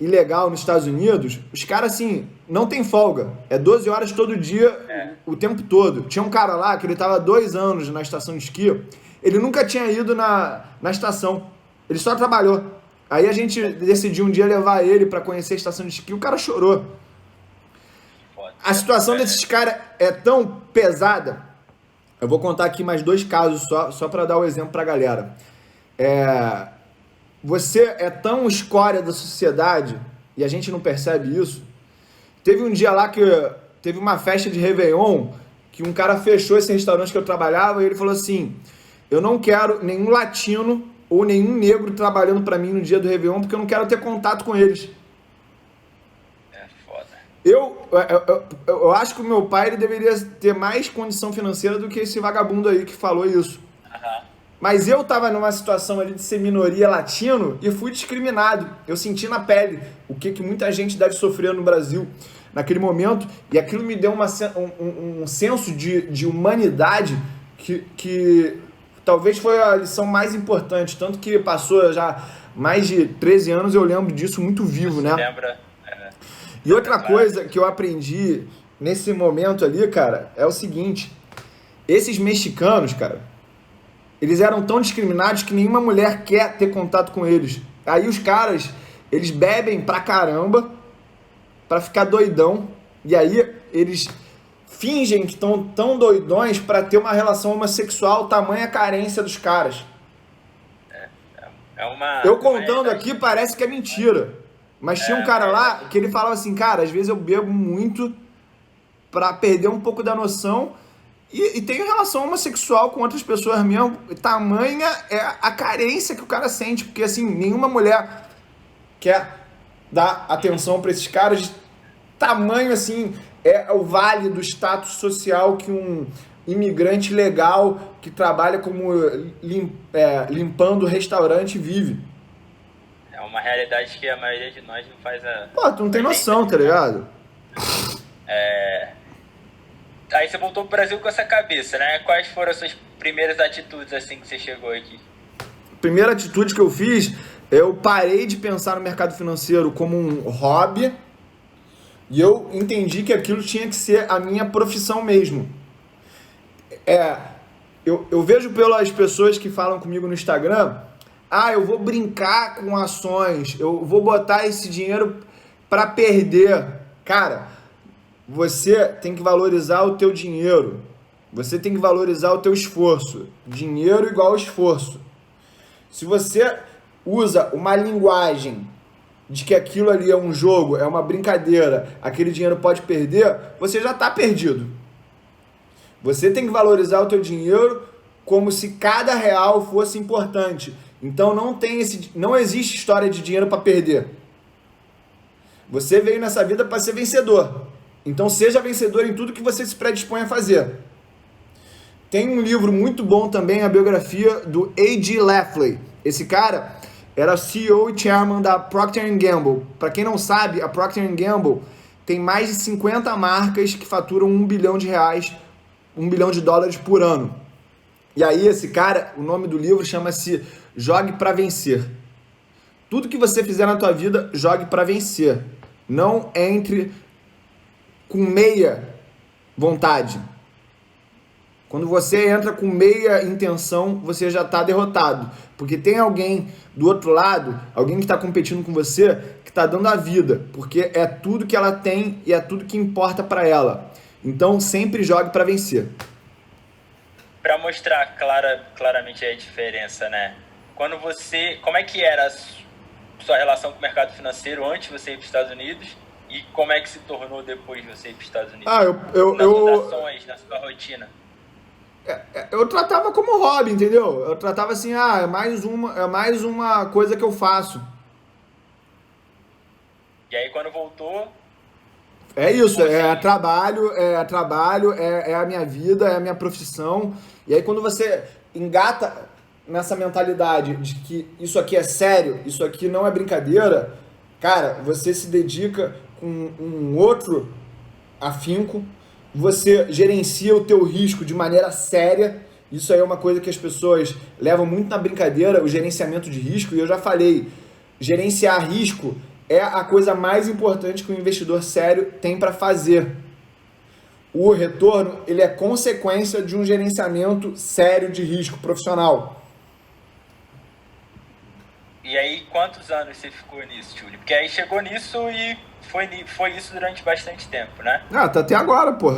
S1: ilegal nos Estados Unidos, os caras, assim, não tem folga. É 12 horas todo dia, o tempo todo. Tinha um cara lá que ele tava 2 anos na estação de esqui, ele nunca tinha ido na estação. Ele só trabalhou. Aí a gente decidiu um dia levar ele para conhecer a estação de esqui, o cara chorou. A situação desses caras é tão pesada. Eu vou contar aqui mais 2 casos só para dar o exemplo pra galera. Você é tão escória da sociedade e a gente não percebe isso. Teve um dia lá que teve uma festa de Réveillon que um cara fechou esse restaurante que eu trabalhava e ele falou assim, eu não quero nenhum latino ou nenhum negro trabalhando pra mim no dia do Réveillon porque eu não quero ter contato com eles.
S2: É foda.
S1: Eu acho que o meu pai ele deveria ter mais condição financeira do que esse vagabundo aí que falou isso. Mas eu tava numa situação ali de ser minoria latino e fui discriminado. Eu senti na pele o que muita gente deve sofrer no Brasil naquele momento. E aquilo me deu um senso de humanidade que talvez foi a lição mais importante. Tanto que passou já mais de 13 anos, eu lembro disso muito vivo, né?
S2: Lembra?
S1: E outra coisa que eu aprendi nesse momento ali, cara, é o seguinte. Esses mexicanos, cara, eles eram tão discriminados que nenhuma mulher quer ter contato com eles. Aí os caras, eles bebem pra caramba, pra ficar doidão, e aí eles fingem que estão tão doidões pra ter uma relação homossexual, tamanha carência dos caras. Eu contando aqui parece que é mentira, mas tinha um cara lá que ele falava assim, cara, às vezes eu bebo muito pra perder um pouco da noção. E tem relação homossexual com outras pessoas mesmo. Tamanha é a carência que o cara sente. Porque, assim, nenhuma mulher quer dar atenção para esses caras. Tamanho, assim, é o vale do status social que um imigrante legal que trabalha como limpando restaurante vive.
S2: É uma realidade que a maioria de nós não faz a...
S1: Pô, tu não tem noção, tá ligado?
S2: Aí você voltou pro Brasil com essa cabeça, né? Quais foram as suas primeiras atitudes assim que você chegou aqui?
S1: A primeira atitude que eu fiz, eu parei de pensar no mercado financeiro como um hobby e eu entendi que aquilo tinha que ser a minha profissão mesmo. Eu vejo pelas pessoas que falam comigo no Instagram, eu vou brincar com ações, eu vou botar esse dinheiro para perder. Cara, você tem que valorizar o teu dinheiro. Você tem que valorizar o teu esforço. Dinheiro igual esforço. Se você usa uma linguagem de que aquilo ali é um jogo, é uma brincadeira, aquele dinheiro pode perder, você já está perdido. Você tem que valorizar o teu dinheiro como se cada real fosse importante. Então não existe história de dinheiro para perder. Você veio nessa vida para ser vencedor. Então seja vencedor em tudo que você se predispõe a fazer. Tem um livro muito bom também, a biografia do A.G. Lafley. Esse cara era CEO e chairman da Procter & Gamble. Para quem não sabe, a Procter & Gamble tem mais de 50 marcas que faturam $1 bilhão, $1 bilhão por ano. E aí esse cara, o nome do livro chama-se Jogue para Vencer. Tudo que você fizer na tua vida, jogue para vencer. Não entre com meia vontade. Quando você entra com meia intenção, você já está derrotado. Porque tem alguém do outro lado, alguém que está competindo com você, que está dando a vida. Porque é tudo que ela tem e é tudo que importa para ela. Então sempre jogue para vencer.
S2: Para mostrar claramente a diferença, né? Como é que era a sua relação com o mercado financeiro antes de você ir para os Estados Unidos? E como é que se tornou depois de você ir para os Estados Unidos? Nas suas ações, na sua rotina?
S1: Eu tratava como hobby, entendeu? Eu tratava assim, é mais uma coisa que eu faço.
S2: E aí quando voltou...
S1: É isso, trabalho, é a minha vida, é a minha profissão. E aí quando você engata nessa mentalidade de que isso aqui é sério, isso aqui não é brincadeira, cara, você se dedica com um outro afinco, você gerencia o teu risco de maneira séria. Isso aí é uma coisa que as pessoas levam muito na brincadeira, o gerenciamento de risco, e eu já falei, gerenciar risco é a coisa mais importante que um investidor sério tem para fazer. O retorno, ele é consequência de um gerenciamento sério de risco profissional.
S2: E aí, quantos anos você ficou nisso, Júlio? Porque aí chegou nisso e foi isso durante bastante tempo, né?
S1: Ah, tá até agora, pô.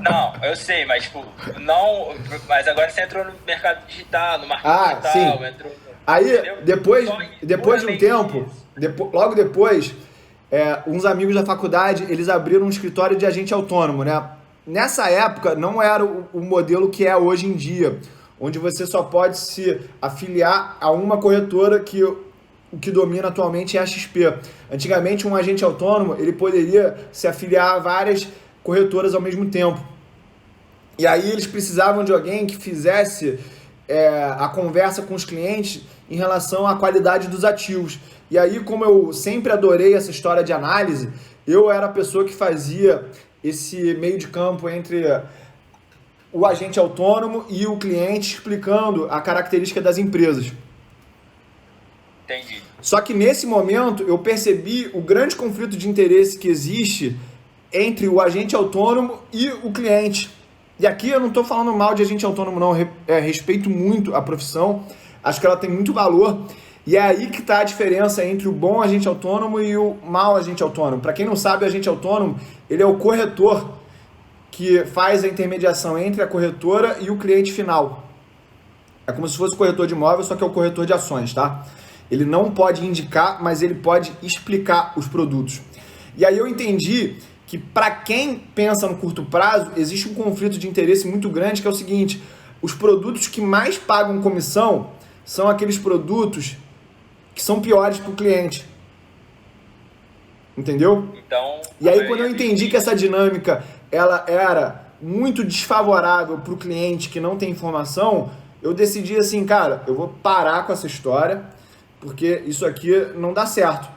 S2: Não, eu sei, mas tipo, não. Mas agora você entrou no mercado digital, no marketing digital,
S1: sim.
S2: entrou.
S1: Aí,
S2: Entendeu?
S1: depois de um tempo, logo depois, uns amigos da faculdade, eles abriram um escritório de agente autônomo, né? Nessa época, não era o modelo que é hoje em dia, onde você só pode se afiliar a uma corretora que o que domina atualmente é a XP. Antigamente, um agente autônomo, ele poderia se afiliar a várias corretoras ao mesmo tempo. E aí eles precisavam de alguém que fizesse a conversa com os clientes em relação à qualidade dos ativos. E aí, como eu sempre adorei essa história de análise, eu era a pessoa que fazia esse meio de campo entre o agente autônomo e o cliente, explicando a característica das empresas.
S2: Entendi.
S1: Só que nesse momento eu percebi o grande conflito de interesse que existe entre o agente autônomo e o cliente. E aqui eu não estou falando mal de agente autônomo, não. Respeito muito a profissão, acho que ela tem muito valor. E é aí que está a diferença entre o bom agente autônomo e o mau agente autônomo. Para quem não sabe, o agente autônomo, ele é o corretor que faz a intermediação entre a corretora e o cliente final. É como se fosse corretor de imóvel, só que é o corretor de ações, tá? Ele não pode indicar, mas ele pode explicar os produtos. E aí eu entendi que para quem pensa no curto prazo, existe um conflito de interesse muito grande, que é o seguinte: os produtos que mais pagam comissão são aqueles produtos que são piores para o cliente. Entendeu?
S2: Então,
S1: e aí quando eu entendi que essa dinâmica ela era muito desfavorável para o cliente que não tem informação, eu decidi assim, cara, eu vou parar com essa história, porque isso aqui não dá certo.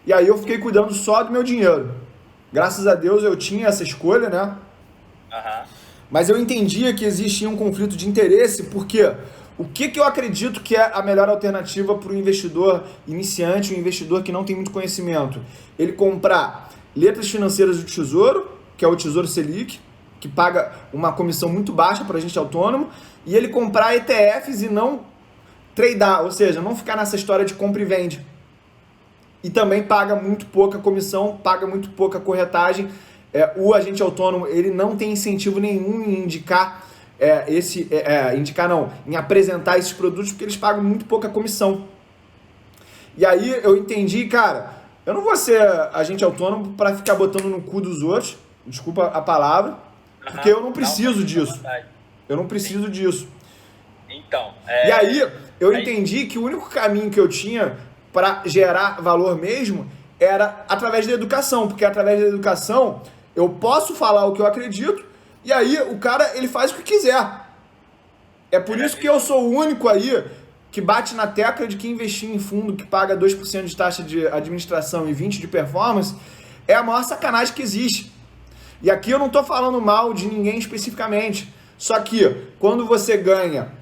S1: E aí eu fiquei cuidando só do meu dinheiro. Graças a Deus eu tinha essa escolha, né?
S2: Uhum.
S1: Mas eu entendia que existia um conflito de interesse, porque o que eu acredito que é a melhor alternativa para o investidor iniciante, um investidor que não tem muito conhecimento? Ele comprar letras financeiras do Tesouro, que é o Tesouro Selic, que paga uma comissão muito baixa para agente autônomo, e ele comprar ETFs e não tradear, ou seja, não ficar nessa história de compra e vende. E também paga muito pouca comissão, paga muito pouca corretagem. O agente autônomo, ele não tem incentivo nenhum em indicar em apresentar esses produtos, porque eles pagam muito pouca comissão. E aí eu entendi, cara, eu não vou ser agente autônomo para ficar botando no cu dos outros, desculpa a palavra, porque eu não preciso disso. Eu não preciso disso.
S2: Então,
S1: E aí eu entendi que o único caminho que eu tinha para gerar valor mesmo era através da educação, porque através da educação eu posso falar o que eu acredito e aí o cara ele faz o que quiser. É por isso que eu sou o único aí que bate na tecla de que investir em fundo que paga 2% de taxa de administração e 20% de performance é a maior sacanagem que existe. E aqui eu não estou falando mal de ninguém especificamente, só que quando você ganha,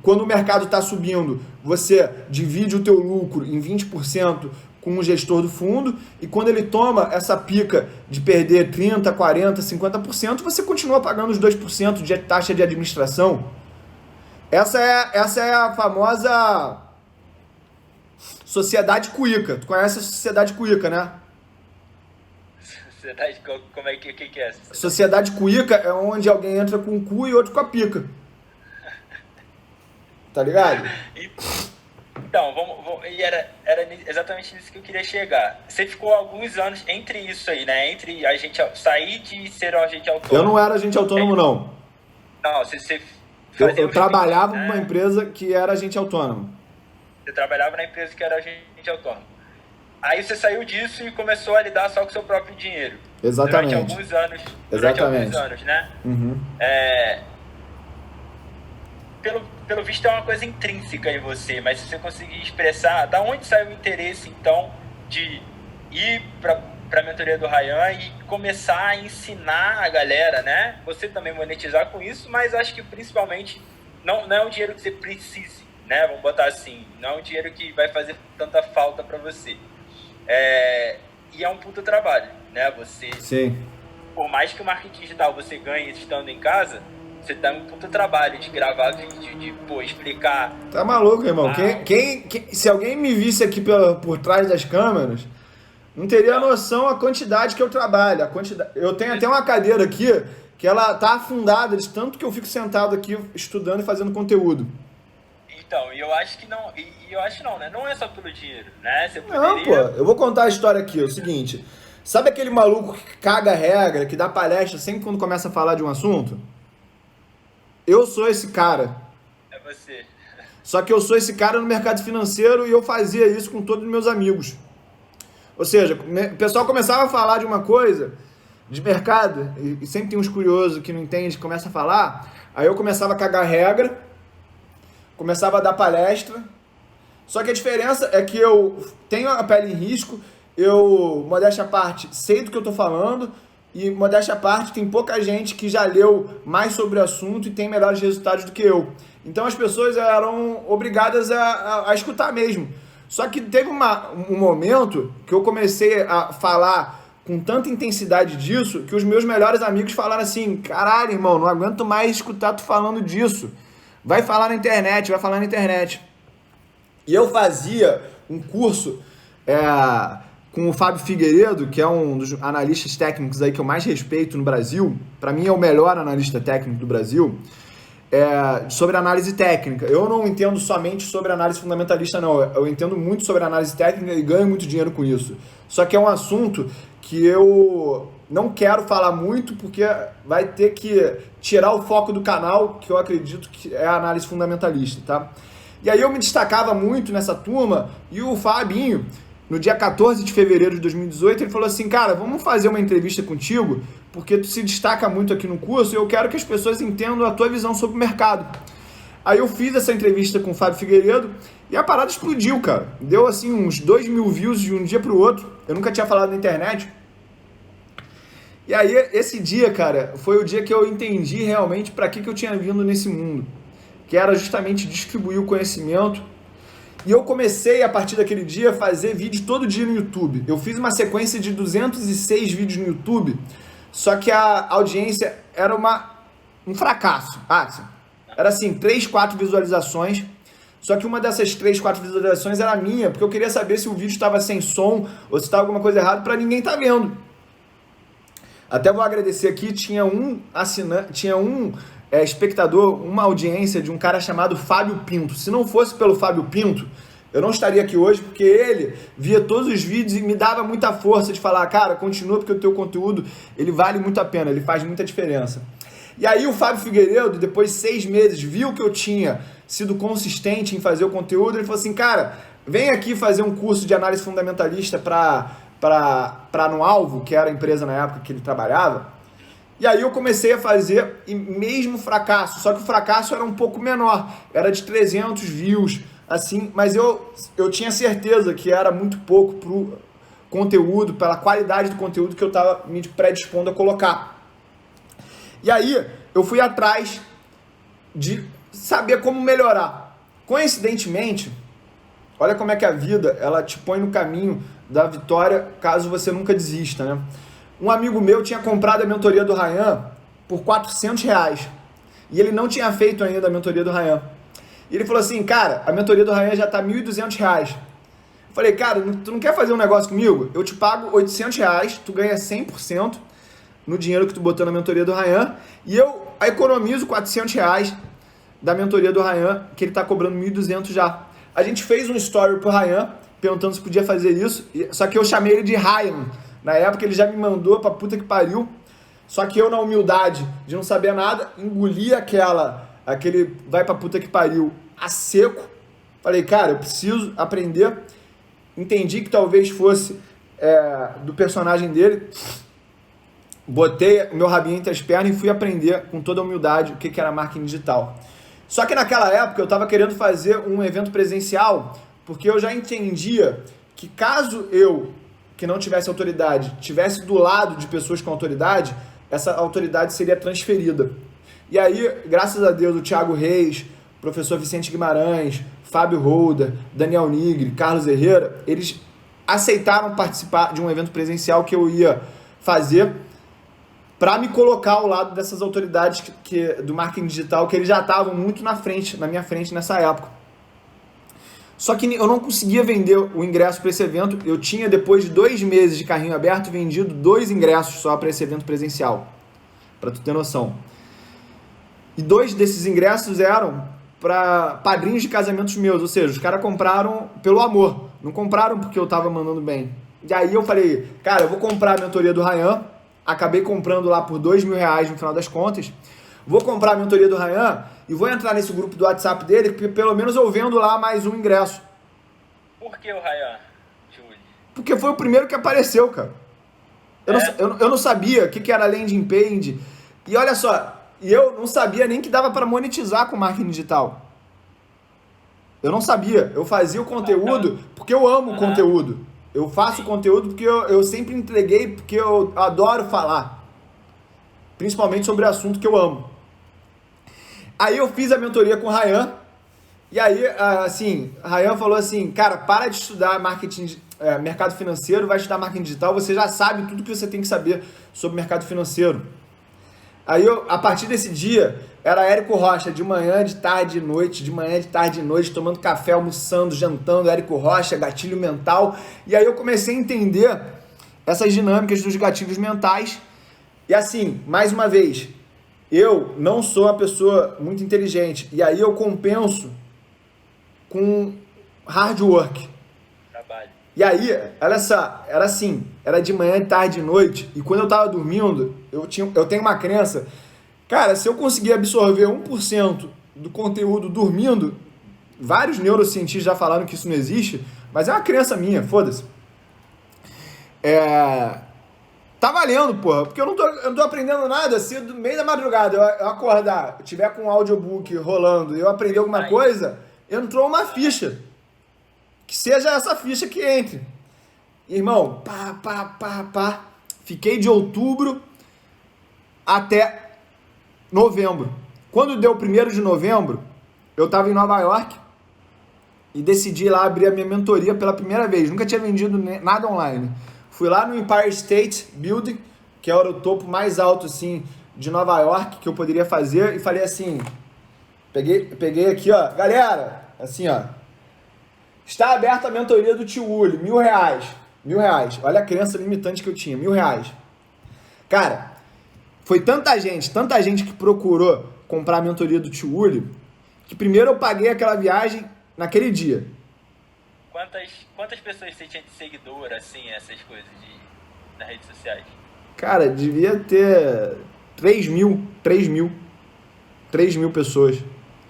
S1: quando o mercado está subindo, você divide o teu lucro em 20% com o gestor do fundo, e quando ele toma essa pica de perder 30%, 40%, 50%, você continua pagando os 2% de taxa de administração. Essa é a famosa sociedade cuíca. Tu conhece a sociedade cuíca, né?
S2: Sociedade, como é que é essa?
S1: Sociedade cuíca é onde alguém entra com o cu e outro com a pica. Tá ligado?
S2: Então, e era exatamente nisso que eu queria chegar. Você ficou alguns anos entre isso aí, né? Entre a gente sair de ser um agente autônomo.
S1: Eu não era agente autônomo, não.
S2: Não, você
S1: eu trabalhava numa empresa que era agente autônomo.
S2: Você trabalhava na empresa que era agente autônomo. Aí você saiu disso e começou a lidar só com o seu próprio dinheiro.
S1: Exatamente.
S2: Durante alguns anos.
S1: Exatamente.
S2: Durante alguns anos, né?
S1: Uhum.
S2: Pelo visto é uma coisa intrínseca em você, mas se você conseguir expressar, da onde saiu o interesse, então, de ir para para a mentoria do Ryan e começar a ensinar a galera, né? Você também monetizar com isso, mas acho que principalmente não é um dinheiro que você precise, né? Vamos botar assim, não é um dinheiro que vai fazer tanta falta para você. E é um puta trabalho, né? Você,
S1: Sim.
S2: por mais que o marketing digital você ganhe estando em casa, você dá um puta trabalho de gravar vídeo, de explicar.
S1: Tá maluco, irmão? Se alguém me visse aqui por trás das câmeras, não teria noção a quantidade que eu trabalho. Eu tenho até uma cadeira aqui que ela tá afundada de tanto que eu fico sentado aqui estudando e fazendo conteúdo.
S2: Então, eu acho que não, eu acho não, né? Não é só pelo dinheiro, né? Você
S1: poderia... Não, pô, eu vou contar a história aqui, é o seguinte. Sabe aquele maluco que caga a regra, que dá palestra sempre quando começa a falar de um assunto? Eu sou esse cara.
S2: É você.
S1: Só que eu sou esse cara no mercado financeiro e eu fazia isso com todos os meus amigos. Ou seja, o pessoal começava a falar de uma coisa, de mercado, e sempre tem uns curiosos que não entendem, que começa a falar, aí eu começava a cagar regra, começava a dar palestra, só que a diferença é que eu tenho a pele em risco, eu, modéstia à parte, sei do que eu tô falando, e modéstia à parte, tem pouca gente que já leu mais sobre o assunto e tem melhores resultados do que eu. Então as pessoas eram obrigadas a escutar mesmo. Só que teve um momento que eu comecei a falar com tanta intensidade disso, que os meus melhores amigos falaram assim, caralho, irmão, não aguento mais escutar tu falando disso. Vai falar na internet, vai falar na internet. E eu fazia um curso com o Fábio Figueiredo, que é um dos analistas técnicos aí que eu mais respeito no Brasil. Para mim é o melhor analista técnico do Brasil. Sobre análise técnica. Eu não entendo somente sobre análise fundamentalista, não. Eu entendo muito sobre análise técnica e ganho muito dinheiro com isso. Só que é um assunto que eu não quero falar muito porque vai ter que tirar o foco do canal, que eu acredito que é a análise fundamentalista, tá? E aí eu me destacava muito nessa turma e o Fabinho, no dia 14 de fevereiro de 2018, ele falou assim, cara, vamos fazer uma entrevista contigo, porque tu se destaca muito aqui no curso e eu quero que as pessoas entendam a tua visão sobre o mercado. Aí eu fiz essa entrevista com o Fábio Figueiredo e a parada explodiu, cara. Deu assim uns 2.000 views de um dia pro outro. Eu nunca tinha falado na internet. E aí esse dia, cara, foi o dia que eu entendi realmente para que eu tinha vindo nesse mundo. Que era justamente distribuir o conhecimento. E eu comecei, a partir daquele dia, a fazer vídeo todo dia no YouTube. Eu fiz uma sequência de 206 vídeos no YouTube, só que a audiência era um fracasso. Era assim, 3, 4 visualizações, só que uma dessas 3, 4 visualizações era minha, porque eu queria saber se o vídeo estava sem som ou se estava alguma coisa errada para ninguém estar vendo. Até vou agradecer aqui, tinha um espectador, uma audiência de um cara chamado Fábio Pinto. Se não fosse pelo Fábio Pinto, eu não estaria aqui hoje, porque ele via todos os vídeos e me dava muita força de falar, cara, continua porque o teu conteúdo, ele vale muito a pena, ele faz muita diferença. E aí o Fábio Figueiredo, depois de 6 meses, viu que eu tinha sido consistente em fazer o conteúdo, ele falou assim, cara, vem aqui fazer um curso de análise fundamentalista para no Alvo, que era a empresa na época que ele trabalhava. E aí eu comecei a fazer, e mesmo fracasso, só que o fracasso era um pouco menor, era de 300 views, assim, mas eu tinha certeza que era muito pouco pro conteúdo, pela qualidade do conteúdo que eu estava me predispondo a colocar. E aí eu fui atrás de saber como melhorar. Coincidentemente, olha como é que a vida, ela te põe no caminho da vitória caso você nunca desista, né? Um amigo meu tinha comprado a mentoria do Ryan por R$400 e ele não tinha feito ainda a mentoria do Ryan. E ele falou assim, cara, a mentoria do Ryan já tá R$1.200. Eu falei, cara, tu não quer fazer um negócio comigo? Eu te pago R$800, tu ganha 100% no dinheiro que tu botou na mentoria do Ryan e eu economizo R$400 da mentoria do Ryan, que ele tá cobrando 1.200 já. A gente fez um story pro Ryan, perguntando se podia fazer isso, só que eu chamei ele de Ryan. Na época ele já me mandou pra puta que pariu, só que eu, na humildade de não saber nada, engoli aquele vai pra puta que pariu a seco. Falei, cara, eu preciso aprender. Entendi que talvez fosse do personagem dele. Botei o meu rabinho entre as pernas e fui aprender com toda a humildade o que era marketing digital. Só que naquela época eu estava querendo fazer um evento presencial, porque eu já entendia que caso eu que não tivesse autoridade tivesse do lado de pessoas com autoridade, essa autoridade seria transferida. E aí, graças a Deus, o Thiago Reis, professor Vicente Guimarães, Fábio Holder, Daniel Nigri, Carlos Herrera, eles aceitaram participar de um evento presencial que eu ia fazer para me colocar ao lado dessas autoridades do marketing digital, que eles já estavam muito na minha frente nessa época. Só que eu não conseguia vender o ingresso para esse evento. Eu tinha, depois de 2 meses de carrinho aberto, vendido 2 ingressos só para esse evento presencial, para tu ter noção. E 2 desses ingressos eram para padrinhos de casamentos meus, ou seja, os caras compraram pelo amor, não compraram porque eu tava mandando bem. E aí eu falei, cara, eu vou comprar a mentoria do Ryan, acabei comprando lá por R$2.000 no final das contas, vou comprar a mentoria do Ryan e vou entrar nesse grupo do WhatsApp dele, porque pelo menos eu vendo lá mais um ingresso.
S2: Por que o Ryan, Júlio?
S1: Porque foi o primeiro que apareceu, cara. Eu não sabia o que era landing page, e olha só, e eu não sabia nem que dava para monetizar com marketing digital. Eu não sabia. Eu fazia o conteúdo porque eu amo o conteúdo. Eu faço conteúdo porque eu sempre entreguei, porque eu adoro falar. Principalmente sobre o assunto que eu amo. Aí eu fiz a mentoria com o Ryan. E aí, assim, Ryan falou assim, cara, para de estudar mercado financeiro, vai estudar marketing digital, você já sabe tudo que você tem que saber sobre mercado financeiro. Aí, a partir desse dia, era Érico Rocha, de manhã, de tarde, de noite, de manhã, de tarde, de noite, tomando café, almoçando, jantando, Érico Rocha, gatilho mental. E aí eu comecei a entender essas dinâmicas dos gatilhos mentais. E assim, mais uma vez, eu não sou uma pessoa muito inteligente. E aí eu compenso com hard work.
S2: Trabalho.
S1: E aí, olha só, era assim, era de manhã, de tarde, de noite, e quando eu tava dormindo, eu tenho uma crença, cara, se eu conseguir absorver 1% do conteúdo dormindo, vários neurocientistas já falaram que isso não existe, mas é uma crença minha, foda-se. Tá valendo, porra, porque eu não tô aprendendo nada, se no meio da madrugada eu acordar, tiver com um audiobook rolando e eu aprender alguma coisa, entrou uma ficha. Que seja essa ficha que entre. Irmão, fiquei de outubro até novembro. Quando deu o 1º de novembro, eu estava em Nova York e decidi lá abrir a minha mentoria pela primeira vez. Nunca tinha vendido nada online. Fui lá no Empire State Building, que era o topo mais alto assim de Nova York que eu poderia fazer, e falei assim, peguei aqui, ó, galera, assim, ó, está aberta a mentoria do Tio Uli, R$1.000. R$1.000. Olha a crença limitante que eu tinha, R$1.000. Cara, foi tanta gente que procurou comprar a mentoria do Tio Uli, que primeiro eu paguei aquela viagem naquele dia.
S2: Quantas pessoas você tinha de seguidor, assim, essas coisas nas redes sociais?
S1: Cara, devia ter 3 mil pessoas.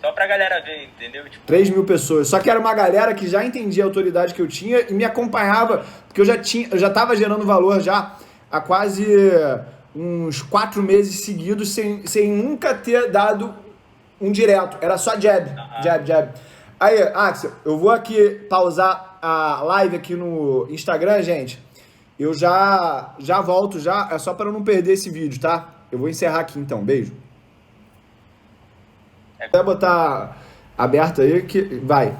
S2: Só pra galera ver, entendeu? Tipo...
S1: 3 mil pessoas. Só que era uma galera que já entendia a autoridade que eu tinha e me acompanhava, porque eu já tava gerando valor já há quase uns 4 meses seguidos, sem nunca ter dado um direto. Era só jab. Aí, Axel, eu vou aqui pausar a live aqui no Instagram, gente. Eu já volto, é só para não perder esse vídeo, tá? Eu vou encerrar aqui então. Beijo. Vai botar aberto aí que vai.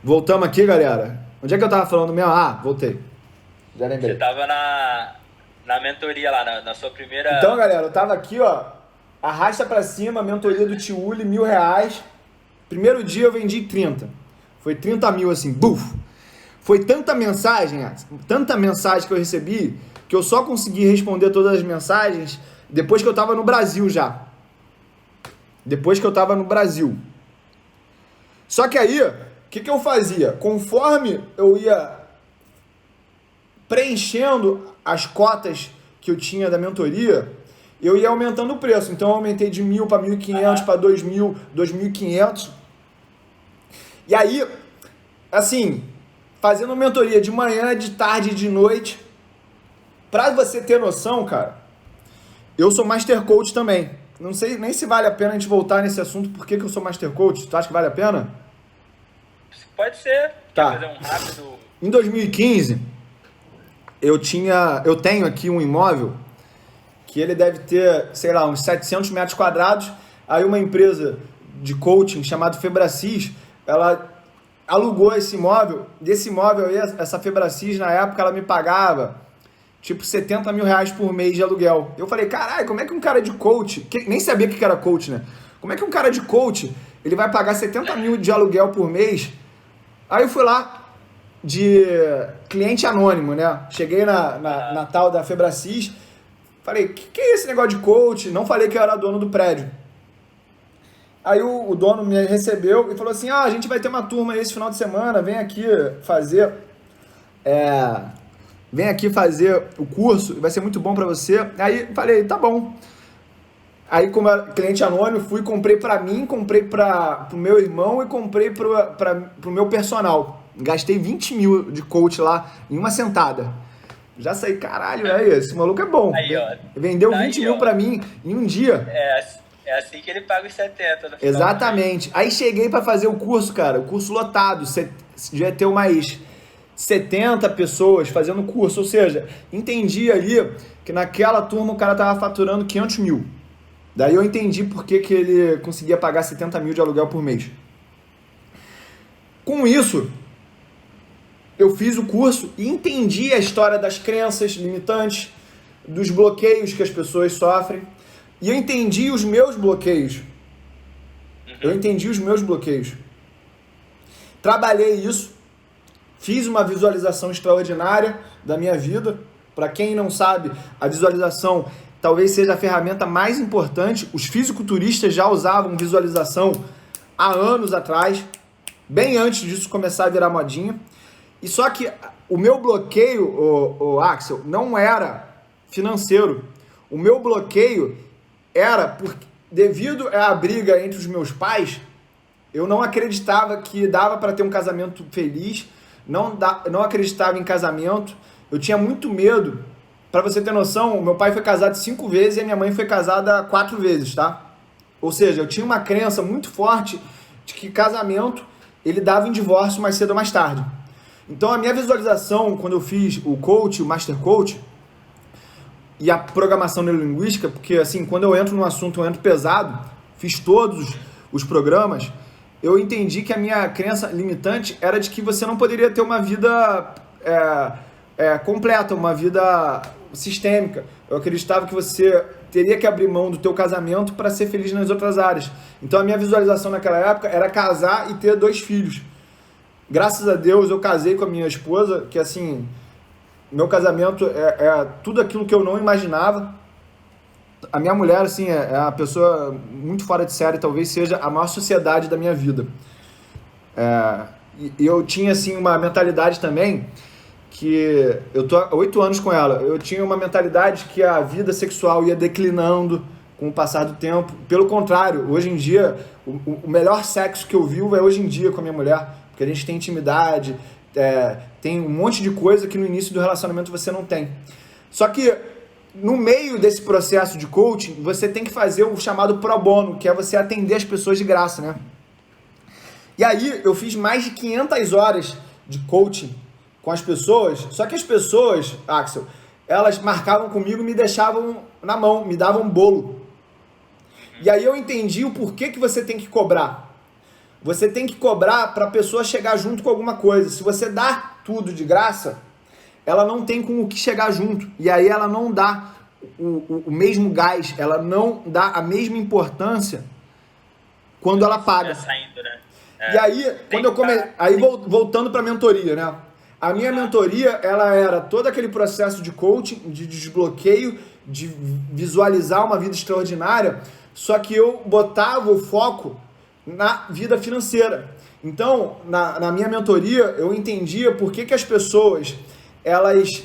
S1: Voltamos aqui, galera. Onde é que eu tava falando mesmo? Voltei. Já lembrei.
S2: Você tava na mentoria lá, na sua primeira...
S1: Então, galera, eu tava aqui, ó. Arrasta pra cima, mentoria do Tio Uli, R$1.000. Primeiro dia eu vendi 30. Foi 30 mil assim, buf. Foi tanta mensagem que eu recebi, que eu só consegui responder todas as mensagens depois que eu tava no Brasil já. Depois que eu tava no Brasil. Só que aí, o que eu fazia? Conforme eu ia preenchendo as cotas que eu tinha da mentoria, eu ia aumentando o preço. Então eu aumentei de 1.000 para 1.500, para 2.000, 2.500. E aí, assim, fazendo mentoria de manhã, de tarde e de noite. Pra você ter noção, cara, eu sou Master Coach também. Não sei nem se vale a pena a gente voltar nesse assunto. Por que eu sou Master Coach? Tu acha que vale a pena?
S2: Pode ser.
S1: Tá.
S2: Quer fazer um rápido...
S1: Em 2015, eu tenho aqui um imóvel que ele deve ter, sei lá, uns 700 metros quadrados. Aí uma empresa de coaching chamada Febracis, ela alugou esse imóvel. Desse imóvel aí, essa Febracis, na época, ela me pagava tipo 70 mil reais por mês de aluguel. Eu falei, caralho, como é que um cara de coach, nem sabia o que era coach, né? Como é que um cara de coach, ele vai pagar 70 mil de aluguel por mês? Aí eu fui lá de cliente anônimo, né? Cheguei na tal da Febracis, falei, que é esse negócio de coach? Não falei que eu era dono do prédio. Aí o dono me recebeu e falou assim, a gente vai ter uma turma esse final de semana, vem aqui fazer o curso, vai ser muito bom pra você. Aí falei, tá bom. Aí, como cliente anônimo, fui, comprei pra mim, comprei pro meu irmão e comprei pro meu personal. Gastei 20 mil de coach lá em uma sentada. Já saí, caralho, esse maluco é bom.
S2: Aí, ó.
S1: Vendeu 20 mil pra mim em um dia.
S2: É assim que ele paga os 70. No final.
S1: Exatamente. Aí cheguei pra fazer o curso, cara, o curso lotado. Devia ter umas 70 pessoas fazendo o curso. Ou seja, entendi ali que naquela turma o cara tava faturando 500 mil. Daí eu entendi por que ele conseguia pagar 70 mil de aluguel por mês. Com isso, eu fiz o curso e entendi a história das crenças limitantes, dos bloqueios que as pessoas sofrem. E eu entendi os meus bloqueios. Trabalhei isso. Fiz uma visualização extraordinária da minha vida. Para quem não sabe, a visualização talvez seja a ferramenta mais importante. Os fisiculturistas já usavam visualização há anos atrás, bem antes disso começar a virar modinha. E só que o meu bloqueio, Axel, não era financeiro. O meu bloqueio era porque, devido à briga entre os meus pais, eu não acreditava que dava para ter um casamento feliz, não acreditava em casamento, eu tinha muito medo. Para você ter noção, meu pai foi casado 5 vezes e a minha mãe foi casada 4 vezes, tá? Ou seja, eu tinha uma crença muito forte de que casamento, ele dava em divórcio mais cedo ou mais tarde. Então a minha visualização, quando eu fiz o coach, o Master Coach, e a programação neurolinguística, porque assim, quando eu entro num assunto, eu entro pesado, fiz todos os programas, eu entendi que a minha crença limitante era de que você não poderia ter uma vida completa, uma vida sistêmica. Eu acreditava que você teria que abrir mão do teu casamento para ser feliz nas outras áreas. Então a minha visualização naquela época era casar e ter 2 filhos. Graças a Deus eu casei com a minha esposa, que assim, meu casamento é tudo aquilo que eu não imaginava. A minha mulher, assim, é uma pessoa muito fora de série, talvez seja a maior sociedade da minha vida. E eu tinha, assim, uma mentalidade também, que eu tô há 8 anos com ela, eu tinha uma mentalidade que a vida sexual ia declinando com o passar do tempo. Pelo contrário, hoje em dia, o melhor sexo que eu vivo é hoje em dia com a minha mulher, porque a gente tem intimidade, tem um monte de coisa que no início do relacionamento você não tem. Só que no meio desse processo de coaching, você tem que fazer o chamado pro bono, que é você atender as pessoas de graça, né? E aí eu fiz mais de 500 horas de coaching com as pessoas, só que as pessoas, Axel, elas marcavam comigo e me deixavam na mão, me davam um bolo. E aí eu entendi o porquê que você tem que cobrar. Você tem que cobrar para a pessoa chegar junto com alguma coisa. Se você dá tudo de graça, ela não tem com o que chegar junto. E aí ela não dá o mesmo gás, ela não dá a mesma importância quando ela paga.
S2: Saindo, né?
S1: E aí, quando eu voltando para a mentoria, né? A minha mentoria, ela era todo aquele processo de coaching, de desbloqueio, de visualizar uma vida extraordinária, só que eu botava o foco na vida financeira. Então, na minha mentoria, eu entendia por que as pessoas, elas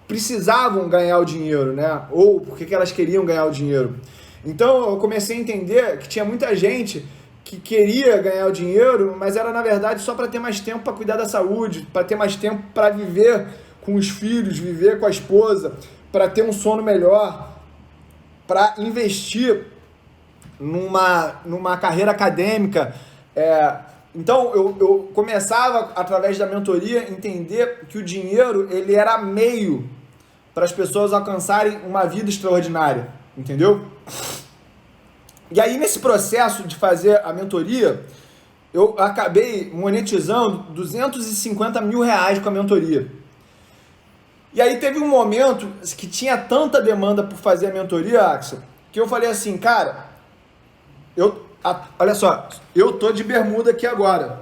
S1: precisavam ganhar o dinheiro, né? Ou por que elas queriam ganhar o dinheiro. Então, eu comecei a entender que tinha muita gente que queria ganhar o dinheiro, mas era, na verdade, só para ter mais tempo para cuidar da saúde, para ter mais tempo para viver com os filhos, viver com a esposa, para ter um sono melhor, para investir numa carreira acadêmica. Então, eu começava, através da mentoria, a entender que o dinheiro, ele era meio para as pessoas alcançarem uma vida extraordinária, entendeu? E aí, nesse processo de fazer a mentoria, eu acabei monetizando R$250 mil com a mentoria. E aí teve um momento que tinha tanta demanda por fazer a mentoria, Axel, que eu falei assim, cara, olha só, eu tô de bermuda aqui agora.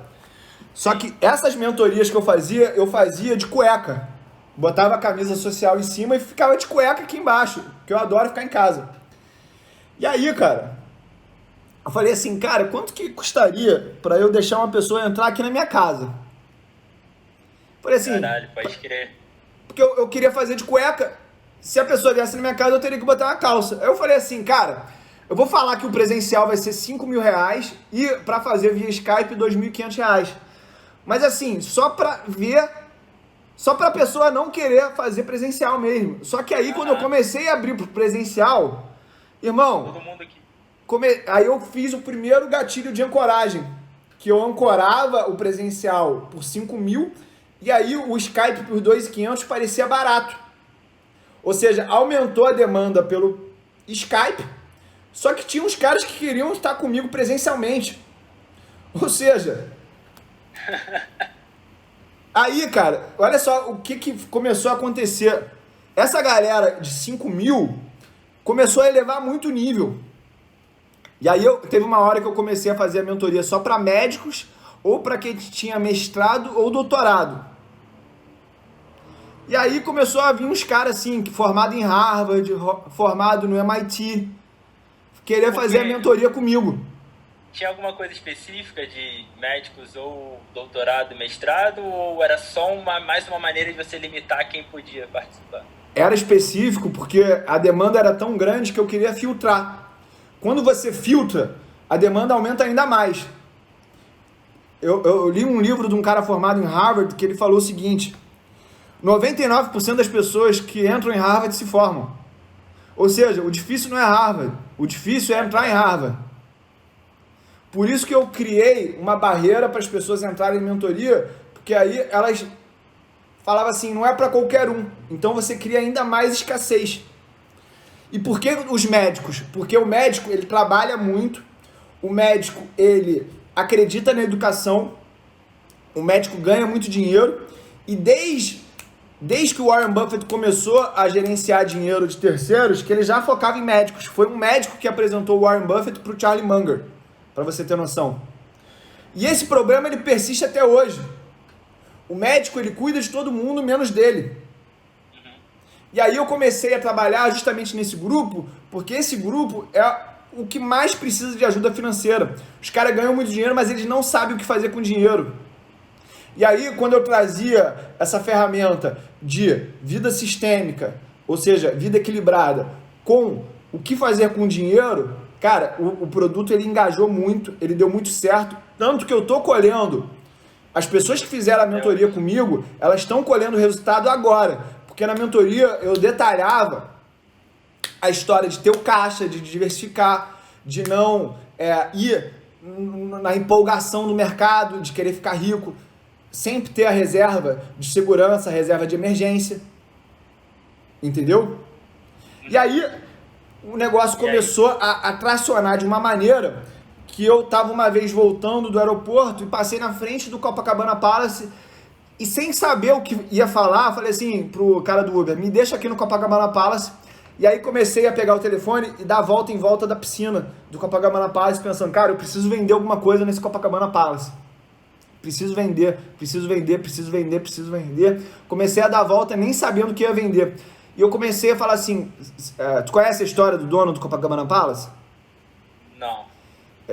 S1: Só que essas mentorias que eu fazia de cueca. Botava a camisa social em cima e ficava de cueca aqui embaixo, que eu adoro ficar em casa. E aí, cara, eu falei assim, cara, quanto que custaria para eu deixar uma pessoa entrar aqui na minha casa? Falei assim...
S2: Caralho, pode crer.
S1: Porque eu queria fazer de cueca. Se a pessoa viesse na minha casa, eu teria que botar uma calça. Aí eu falei assim, cara, eu vou falar que o presencial vai ser R$5 mil e para fazer via Skype R$2.500. Mas assim, só pra ver, só pra pessoa não querer fazer presencial mesmo. Só que aí quando eu comecei a abrir pro presencial, irmão,
S2: todo mundo aqui.
S1: Aí eu fiz o primeiro gatilho de ancoragem, que eu ancorava o presencial por 5 mil, e aí o Skype por 2.500 parecia barato. Ou seja, aumentou a demanda pelo Skype, só que tinha uns caras que queriam estar comigo presencialmente. Ou seja... Aí, cara, olha só o que começou a acontecer. Essa galera de 5 mil começou a elevar muito o nível. E aí teve uma hora que eu comecei a fazer a mentoria só para médicos ou para quem tinha mestrado ou doutorado. E aí começou a vir uns caras assim, formado em Harvard, formado no MIT, querer fazer a mentoria comigo.
S2: Tinha alguma coisa específica de médicos ou doutorado, mestrado, ou era só mais uma maneira de você limitar quem podia participar?
S1: Era específico porque a demanda era tão grande que eu queria filtrar. Quando você filtra, a demanda aumenta ainda mais. Eu li um livro de um cara formado em Harvard que ele falou o seguinte: 99% das pessoas que entram em Harvard se formam. Ou seja, o difícil não é Harvard, o difícil é entrar em Harvard. Por isso que eu criei uma barreira para as pessoas entrarem em mentoria, porque aí elas falavam assim, não é para qualquer um. Então você cria ainda mais escassez. E por que os médicos? Porque o médico, ele trabalha muito, o médico, ele acredita na educação, o médico ganha muito dinheiro, e desde que o Warren Buffett começou a gerenciar dinheiro de terceiros, que ele já focava em médicos. Foi um médico que apresentou o Warren Buffett para o Charlie Munger, para você ter noção. E esse problema ele persiste até hoje. O médico ele cuida de todo mundo menos dele. E aí eu comecei a trabalhar justamente nesse grupo, porque esse grupo é o que mais precisa de ajuda financeira. Os caras ganham muito dinheiro, mas eles não sabem o que fazer com o dinheiro. E aí quando eu trazia essa ferramenta de vida sistêmica, ou seja, vida equilibrada, com o que fazer com o dinheiro, cara, o produto ele engajou muito, ele deu muito certo, tanto que eu tô colhendo, as pessoas que fizeram a mentoria comigo, elas estão colhendo o resultado agora, porque na mentoria eu detalhava a história de ter o caixa, de diversificar, de não ir na empolgação no mercado, de querer ficar rico, sempre ter a reserva de segurança, a reserva de emergência, entendeu? E aí o negócio começou a tracionar de uma maneira que eu estava uma vez voltando do aeroporto e passei na frente do Copacabana Palace e sem saber o que ia falar, falei assim pro cara do Uber, me deixa aqui no Copacabana Palace. E aí comecei a pegar o telefone e dar a volta em volta da piscina do Copacabana Palace, pensando, cara, eu preciso vender alguma coisa nesse Copacabana Palace. Preciso vender. Comecei a dar a volta nem sabendo o que ia vender. E eu comecei a falar assim, tu conhece a história do dono do Copacabana Palace?
S2: Não.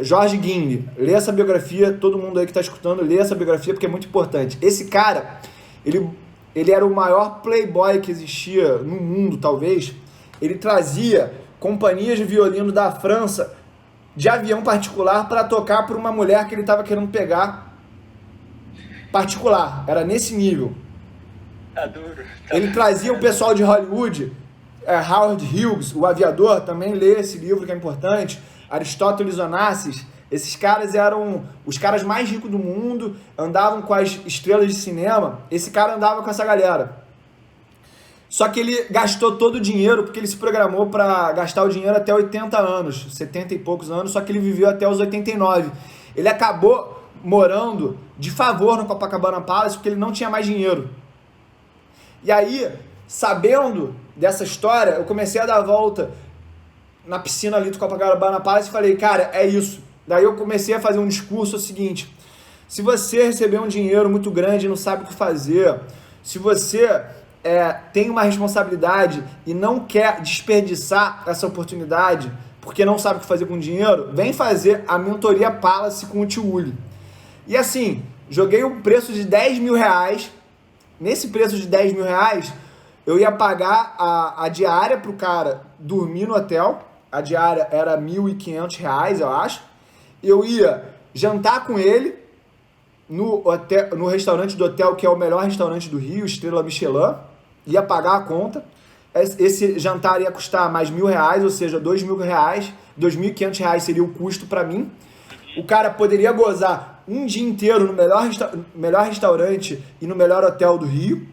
S1: Jorge Guinle, lê essa biografia, todo mundo aí que está escutando, lê essa biografia porque é muito importante. Esse cara, ele era o maior playboy que existia no mundo, talvez. Ele trazia companhias de violino da França de avião particular para tocar por uma mulher que ele estava querendo pegar particular, era nesse nível.
S2: Tá duro.
S1: Ele trazia o pessoal de Hollywood, Howard Hughes, o aviador, também lê esse livro que é importante, Aristóteles Onassis. Esses caras eram os caras mais ricos do mundo, andavam com as estrelas de cinema. Esse cara andava com essa galera. Só que ele gastou todo o dinheiro, porque ele se programou para gastar o dinheiro até 80 anos, 70 e poucos anos, só que ele viveu até os 89. Ele acabou morando de favor no Copacabana Palace, porque ele não tinha mais dinheiro. E aí, sabendo dessa história, eu comecei a dar a volta na piscina ali do Copacabana Palace e falei, cara, é isso. Daí eu comecei a fazer um discurso, é o seguinte: se você receber um dinheiro muito grande e não sabe o que fazer, se você tem uma responsabilidade e não quer desperdiçar essa oportunidade porque não sabe o que fazer com o dinheiro, vem fazer a mentoria Palace com o Tio Uli. E assim, joguei um preço de 10 mil reais. Nesse preço de 10 mil reais, eu ia pagar a diária pro cara dormir no hotel. A diária era R$ 1.500, eu acho. Eu ia jantar com ele no restaurante do hotel, que é o melhor restaurante do Rio, Estrela Michelin. Ia pagar a conta. Esse jantar ia custar mais R$ 1.000, ou seja, R$ 2.000. R$ 2.500 seria o custo para mim. O cara poderia gozar um dia inteiro no melhor restaurante e no melhor hotel do Rio.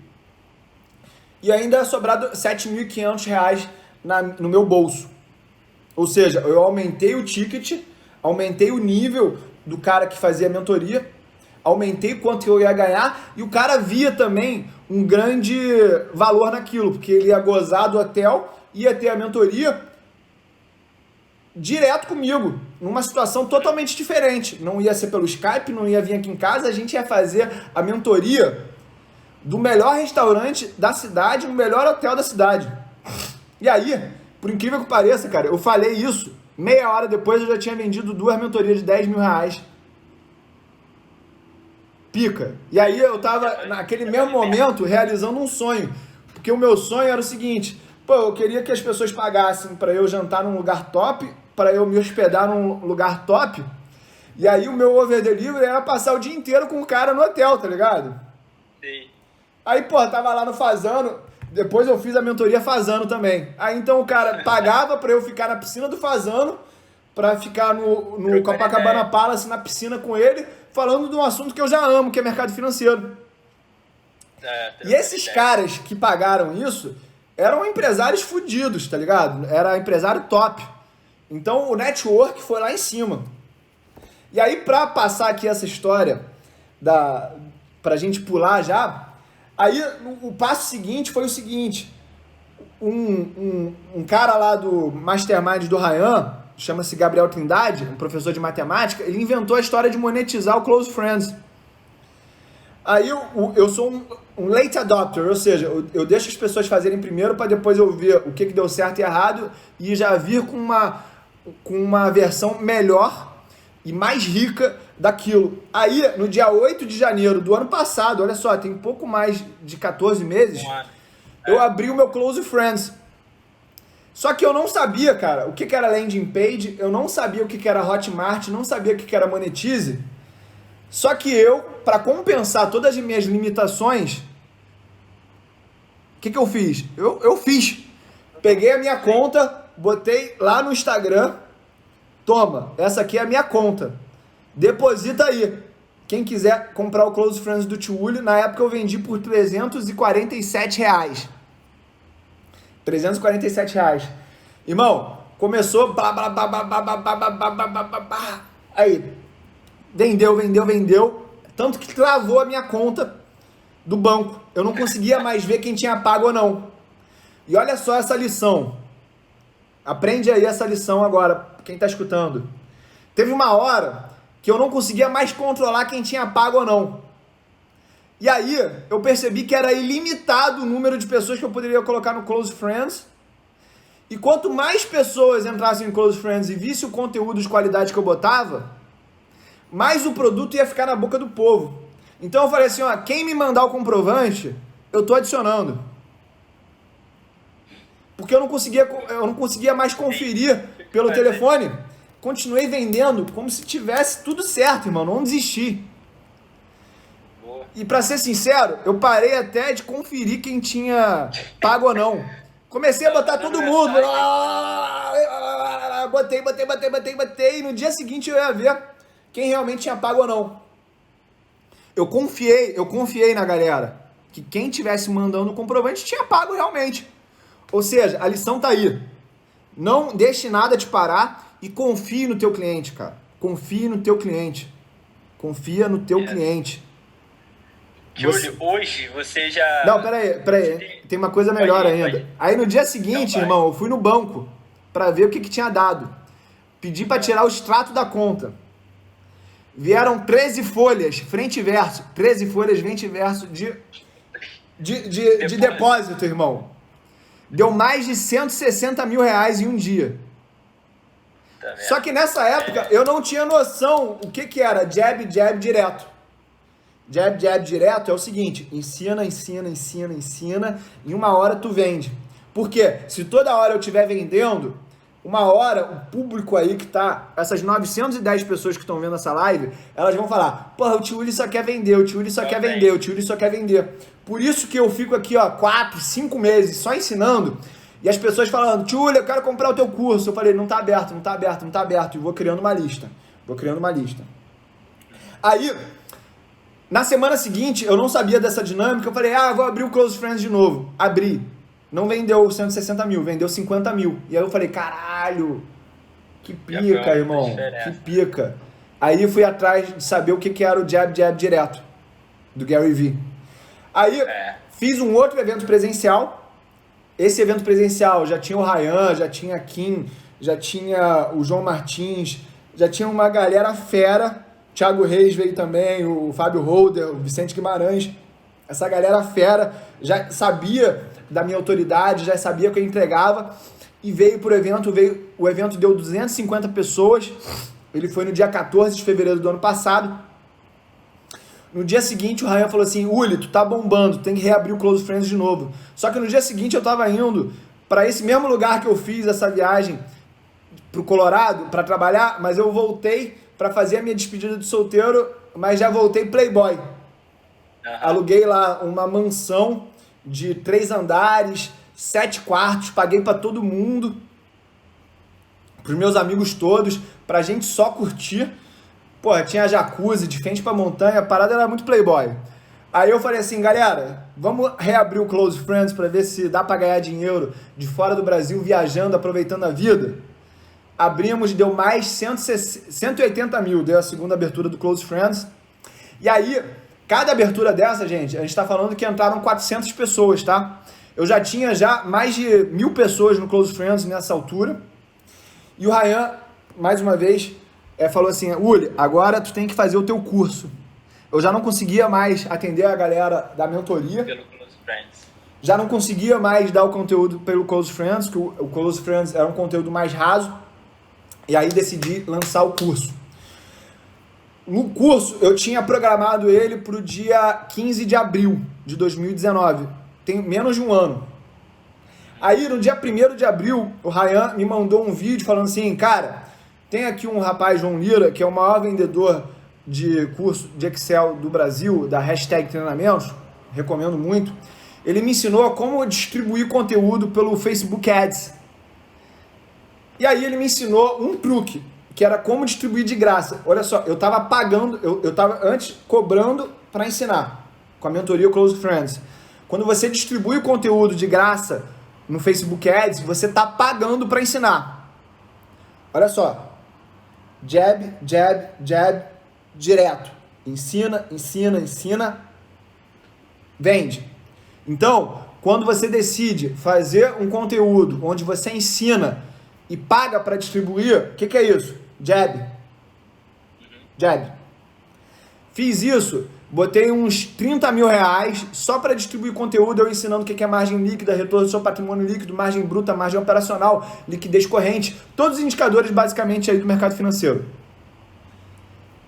S1: E ainda ia sobrar R$ 7.500 no meu bolso. Ou seja, eu aumentei o ticket, aumentei o nível do cara que fazia a mentoria, aumentei quanto eu ia ganhar, e o cara via também um grande valor naquilo, porque ele ia gozar do hotel, ia ter a mentoria direto comigo, numa situação totalmente diferente. Não ia ser pelo Skype, não ia vir aqui em casa, a gente ia fazer a mentoria do melhor restaurante da cidade, no melhor hotel da cidade. E aí, por incrível que pareça, cara, eu falei isso, meia hora depois eu já tinha vendido 2 mentorias de 10 mil reais. Pica. E aí eu tava, naquele mesmo momento, realizando um sonho. Porque o meu sonho era o seguinte: pô, eu queria que as pessoas pagassem para eu jantar num lugar top, para eu me hospedar num lugar top. E aí o meu over delivery era passar o dia inteiro com o cara no hotel, tá ligado?
S2: Sim.
S1: Aí, pô, tava lá no Fazano, depois eu fiz a mentoria Fazano também. Aí então o cara pagava para eu ficar na piscina do Fazano, para ficar no Copacabana Palace, na piscina com ele, falando de um assunto que eu já amo, que é mercado financeiro. E esses caras que pagaram isso eram empresários fudidos, tá ligado? Era empresário top. Então o network foi lá em cima. E aí, pra passar aqui essa história, pra gente pular já, aí o passo seguinte foi o seguinte: um cara lá do Mastermind do Ryan, chama-se Gabriel Trindade, um professor de matemática, ele inventou a história de monetizar o Close Friends. Aí eu sou um late adopter, ou seja, eu deixo as pessoas fazerem primeiro para depois eu ver o que deu certo e errado e já vir com uma versão melhor e mais rica daquilo. Aí, no dia 8 de janeiro do ano passado, olha só, tem pouco mais de 14 meses, eu abri o meu Close Friends. Só que eu não sabia, cara, o que era landing page, eu não sabia o que era Hotmart, não sabia o que era Monetize. Só que eu, para compensar todas as minhas limitações, o que eu fiz? Eu fiz. Peguei a minha conta, botei lá no Instagram, toma, essa aqui é a minha conta. Deposita aí. Quem quiser comprar o Close Friends do Tio Uli, na época eu vendi por R$347. R$347. Irmão, começou. Aí, vendeu. Tanto que travou a minha conta do banco. Eu não conseguia mais ver quem tinha pago ou não. E olha só essa lição. Aprende aí essa lição agora, quem tá escutando. Teve uma hora que eu não conseguia mais controlar quem tinha pago ou não. E aí, eu percebi que era ilimitado o número de pessoas que eu poderia colocar no Close Friends. E quanto mais pessoas entrassem em Close Friends e vissem o conteúdo de qualidade que eu botava, mais o produto ia ficar na boca do povo. Então eu falei assim, ó, quem me mandar o comprovante, eu tô adicionando. Porque eu não conseguia mais conferir pelo telefone. Continuei vendendo como se tivesse tudo certo, irmão, não desisti. E pra ser sincero, eu parei até de conferir quem tinha pago ou não. Comecei a botar todo mundo. Botei. E no dia seguinte eu ia ver quem realmente tinha pago ou não. Eu confiei na galera. que quem tivesse mandando o comprovante tinha pago realmente. Ou seja, a lição tá aí. Não deixe nada te parar e confie no teu cliente, cara. Confie no teu cliente. Confia no teu cliente.
S2: Júlio, hoje você já...
S1: Não, peraí. Tem uma coisa melhor ainda. Aí no dia seguinte, irmão, eu fui no banco pra ver o que tinha dado. Pedi pra tirar o extrato da conta. Vieram 13 folhas, frente e verso. 13 folhas, frente e verso de depósito, irmão. Deu mais de 160 mil reais em um dia.
S2: Tá.
S1: Só que nessa época eu não tinha noção o que era jab, jab direto. Jab, jab direto é o seguinte: ensina, em uma hora tu vende. Porque se toda hora eu estiver vendendo, uma hora o público aí que tá, essas 910 pessoas que estão vendo essa live, elas vão falar: porra, o tio Willi só quer vender, o tio Willi só quer vender, o tio Willi só quer vender. Por isso que eu fico aqui, 4, 5 meses só ensinando, e as pessoas falando: tio Willi, eu quero comprar o teu curso. Eu falei: não tá aberto, e vou criando uma lista. Aí, na semana seguinte, eu não sabia dessa dinâmica, eu falei: vou abrir o Close Friends de novo. Abri. Não vendeu 160 mil, vendeu 50 mil. E aí eu falei: caralho, que pica, irmão, que pica. Aí fui atrás de saber o que era o jab, jab direto, do Gary Vee. Aí fiz um outro evento presencial. Esse evento presencial já tinha o Ryan, já tinha a Kim, já tinha o João Martins, já tinha uma galera fera. Thiago Reis veio também, o Fábio Holder, o Vicente Guimarães. Essa galera fera já sabia da minha autoridade, já sabia o que eu entregava e veio pro evento. O evento deu 250 pessoas. Ele foi no dia 14 de fevereiro do ano passado. No dia seguinte, o Ryan falou assim: Willi, tu tá bombando, tem que reabrir o Close Friends de novo. Só que no dia seguinte eu tava indo para esse mesmo lugar que eu fiz essa viagem pro Colorado para trabalhar, mas eu voltei para fazer a minha despedida de solteiro, mas já voltei playboy. Aluguei lá uma mansão de 3 andares, 7 quartos, paguei para todo mundo, pros meus amigos todos, pra gente só curtir. Porra, tinha jacuzzi de frente pra montanha, a parada era muito playboy. Aí eu falei assim: galera, vamos reabrir o Close Friends pra ver se dá pra ganhar dinheiro de fora do Brasil, viajando, aproveitando a vida. Abrimos, deu mais 180 mil, deu a segunda abertura do Close Friends. E aí, cada abertura dessa, gente, a gente tá falando que entraram 400 pessoas, tá? Eu já tinha mais de 1.000 pessoas no Close Friends nessa altura. E o Ryan, mais uma vez, falou assim: Willi, agora tu tem que fazer o teu curso. Eu já não conseguia mais atender a galera da mentoria.
S2: Pelo Close Friends.
S1: Já não conseguia mais dar o conteúdo pelo Close Friends, que o Close Friends era um conteúdo mais raso. E aí decidi lançar o curso. No curso, eu tinha programado ele para o dia 15 de abril de 2019. Tem menos de um ano. Aí, no dia 1º de abril, o Ryan me mandou um vídeo falando assim: cara, tem aqui um rapaz, João Lira, que é o maior vendedor de curso de Excel do Brasil, da hashtag treinamentos, recomendo muito. Ele me ensinou como distribuir conteúdo pelo Facebook Ads. E aí ele me ensinou um truque, que era como distribuir de graça. Olha só, eu estava pagando, eu estava antes cobrando para ensinar, com a mentoria Close Friends. Quando você distribui o conteúdo de graça no Facebook Ads, você está pagando para ensinar. Olha só, jab, jab, jab, direto. Ensina, vende. Então, quando você decide fazer um conteúdo onde você ensina e paga para distribuir, o que é isso? Jab. Jab. Fiz isso, botei uns 30 mil reais só para distribuir conteúdo, eu ensinando o que é margem líquida, retorno do seu patrimônio líquido, margem bruta, margem operacional, liquidez corrente, todos os indicadores basicamente aí do mercado financeiro.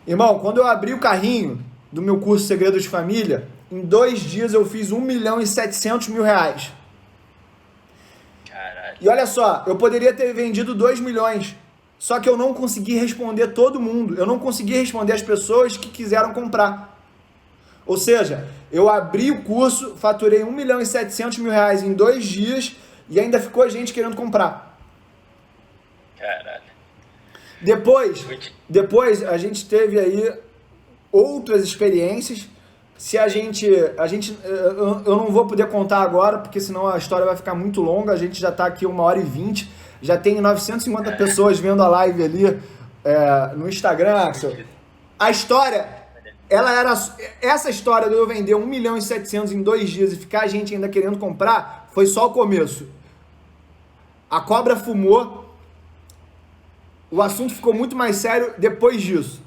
S1: Irmão, quando eu abri o carrinho do meu curso Segredos de Família, em 2 dias eu fiz 1.700.000 reais. E olha só, eu poderia ter vendido 2 milhões, só que eu não consegui responder todo mundo, eu não consegui responder as pessoas que quiseram comprar. Ou seja, eu abri o curso, faturei 1.700.000 reais em 2 dias e ainda ficou gente querendo comprar.
S2: Caralho.
S1: Depois a gente teve aí outras experiências, Se a gente eu não vou poder contar agora, porque senão a história vai ficar muito longa. A gente já está aqui 1h20, já tem 950 pessoas vendo a live ali no Instagram, Axel. A história, essa história de eu vender 1.700.000 em 2 dias e ficar a gente ainda querendo comprar, foi só o começo. A cobra fumou, o assunto ficou muito mais sério depois disso.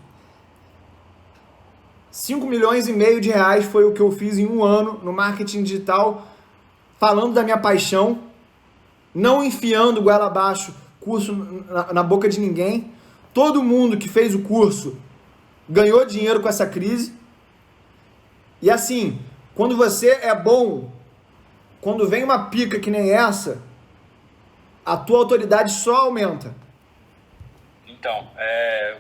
S1: 5,5 milhões de reais foi o que eu fiz em 1 ano no marketing digital, falando da minha paixão, não enfiando goela abaixo curso na boca de ninguém. Todo mundo que fez o curso ganhou dinheiro com essa crise. E assim, quando você é bom, quando vem uma pica que nem essa, a tua autoridade só aumenta.
S2: Então,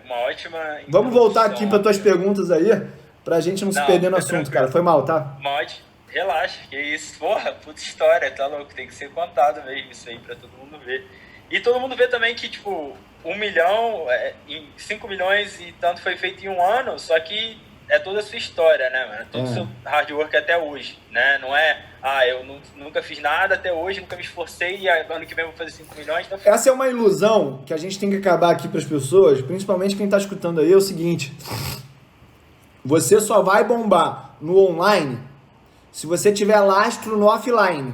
S2: uma ótima...
S1: Vamos voltar aqui para tuas perguntas aí, pra gente não se perder no assunto, cara. Foi mal, tá?
S2: Relaxa, que isso. Porra, puta história, tá louco? Tem que ser contado mesmo isso aí pra todo mundo ver. E todo mundo vê também que, tipo, 1 milhão, 5 milhões e tanto foi feito em 1 ano, só que é toda a sua história, né, mano? Todo o seu hard work até hoje, né? Não é, eu nunca fiz nada até hoje, nunca me esforcei e ano que vem eu vou fazer 5 milhões. Então...
S1: Essa é uma ilusão que a gente tem que acabar aqui pras pessoas, principalmente quem tá escutando aí, é o seguinte: você só vai bombar no online se você tiver lastro no offline.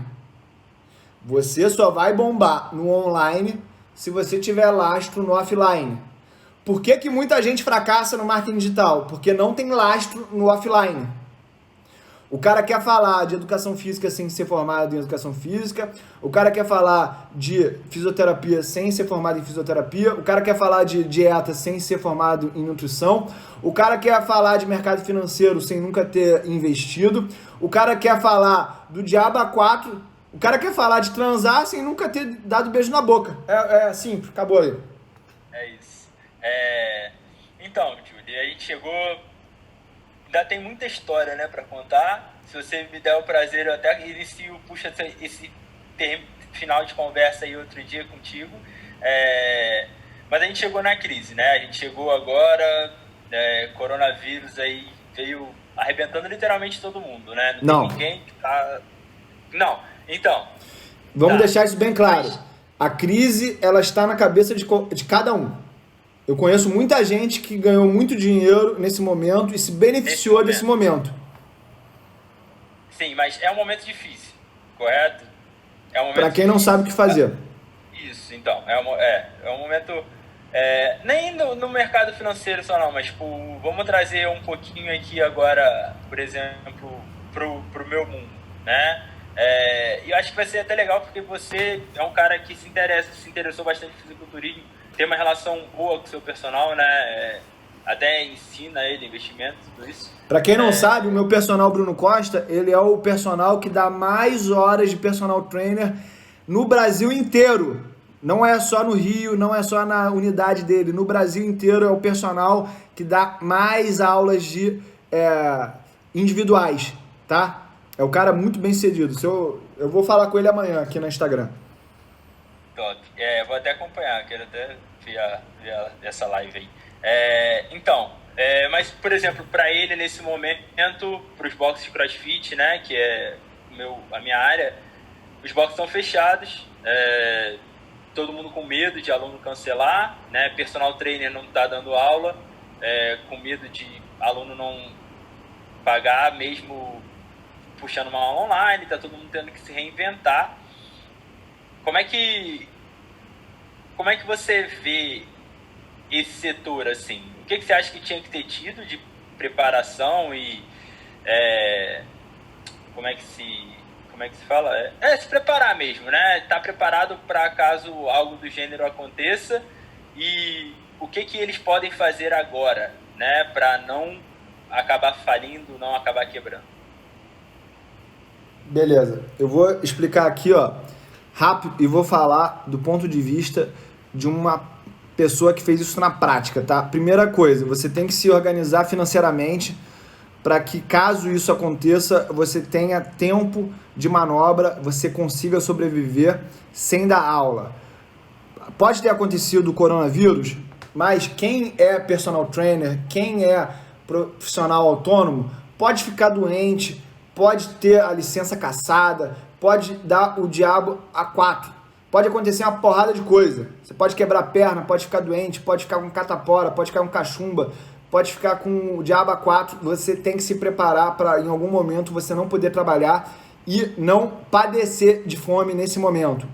S1: Você só vai bombar no online se você tiver lastro no offline. Por que muita gente fracassa no marketing digital? Porque não tem lastro no offline. O cara quer falar de educação física sem ser formado em educação física. O cara quer falar de fisioterapia sem ser formado em fisioterapia. O cara quer falar de dieta sem ser formado em nutrição. O cara quer falar de mercado financeiro sem nunca ter investido. O cara quer falar do diabo a 4. O cara quer falar de transar sem nunca ter dado beijo na boca. É simples, acabou aí.
S2: É isso. Então, Júlio, a gente chegou... Ainda tem muita história, né, pra contar. Se você me der o prazer, eu até puxo esse final de conversa aí outro dia contigo. Mas a gente chegou na crise, né? A gente chegou agora, coronavírus aí veio arrebentando literalmente todo mundo, né?
S1: Não.
S2: Tem ninguém que tá... Não, então...
S1: Vamos deixar isso bem claro. A crise, ela está na cabeça de cada um. Eu conheço muita gente que ganhou muito dinheiro nesse momento e se beneficiou desse momento.
S2: Sim, mas é um momento difícil, correto?
S1: Para quem não sabe o que fazer.
S2: Isso, então. É um momento... nem no mercado financeiro só não, mas tipo, vamos trazer um pouquinho aqui agora, por exemplo, pro meu mundo, né? E eu acho que vai ser até legal porque você é um cara que se interessou bastante em fisiculturismo, tem uma relação boa com o seu personal, né? Até ensina ele investimento, tudo isso.
S1: Pra quem não sabe, o meu personal Bruno Costa, ele é o personal que dá mais horas de personal trainer no Brasil inteiro. Não é só no Rio, não é só na unidade dele. No Brasil inteiro é o personal que dá mais aulas de individuais, tá? É um cara muito bem sucedido. Eu vou falar com ele amanhã aqui no Instagram.
S2: Top. Vou até acompanhar, quero até ver essa live aí. Mas, por exemplo, para ele nesse momento, para os boxes de CrossFit, né, que é a minha área, os boxes estão fechados, todo mundo com medo de aluno cancelar, né, personal trainer não está dando aula, com medo de aluno não pagar mesmo puxando uma aula online, tá todo mundo tendo que se reinventar. Como é que você vê esse setor, assim? O que você acha que tinha que ter tido de preparação e como é que se fala? Se preparar mesmo, né? Tá preparado para caso algo do gênero aconteça, e o que eles podem fazer agora, né, para não acabar falindo, não acabar quebrando?
S1: Beleza, eu vou explicar aqui, rápido, e vou falar do ponto de vista de uma pessoa que fez isso na prática, tá? Primeira coisa, você tem que se organizar financeiramente para que, caso isso aconteça, você tenha tempo de manobra, você consiga sobreviver sem dar aula. Pode ter acontecido o coronavírus, mas quem é personal trainer, quem é profissional autônomo, pode ficar doente, pode ter a licença cassada, pode dar o diabo a 4. Pode acontecer uma porrada de coisa. Você pode quebrar a perna, pode ficar doente, pode ficar com catapora, pode ficar com cachumba, pode ficar com o diabo a 4. Você tem que se preparar para, em algum momento, você não poder trabalhar e não padecer de fome nesse momento.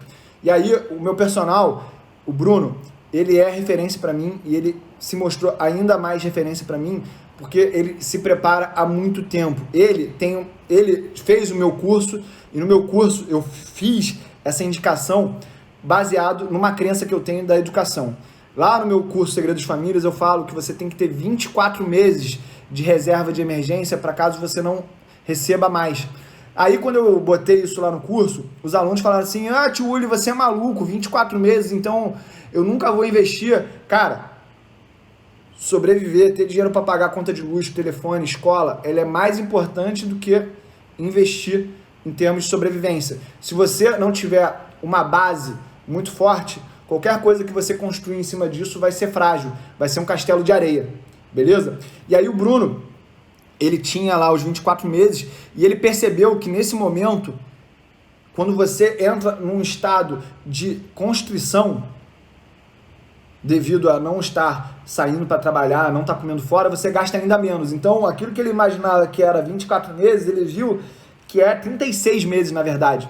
S1: E aí, o meu personal, o Bruno, ele é referência para mim e ele se mostrou ainda mais referência para mim porque ele se prepara há muito tempo. Ele fez o meu curso e no meu curso eu fiz essa indicação baseado numa crença que eu tenho da educação. Lá no meu curso Segredos de Famílias eu falo que você tem que ter 24 meses de reserva de emergência para caso você não receba mais. Aí quando eu botei isso lá no curso, os alunos falaram assim, tio Uli, você é maluco, 24 meses, então eu nunca vou investir. Cara, sobreviver, ter dinheiro para pagar conta de luz, telefone, escola, ele é mais importante do que investir em termos de sobrevivência. Se você não tiver uma base muito forte, qualquer coisa que você construir em cima disso vai ser frágil, vai ser um castelo de areia, beleza? E aí o Bruno, ele tinha lá os 24 meses e ele percebeu que nesse momento, quando você entra num estado de constrição, devido a não estar saindo para trabalhar, não estar comendo fora, você gasta ainda menos. Então, aquilo que ele imaginava que era 24 meses, ele viu que é 36 meses, na verdade.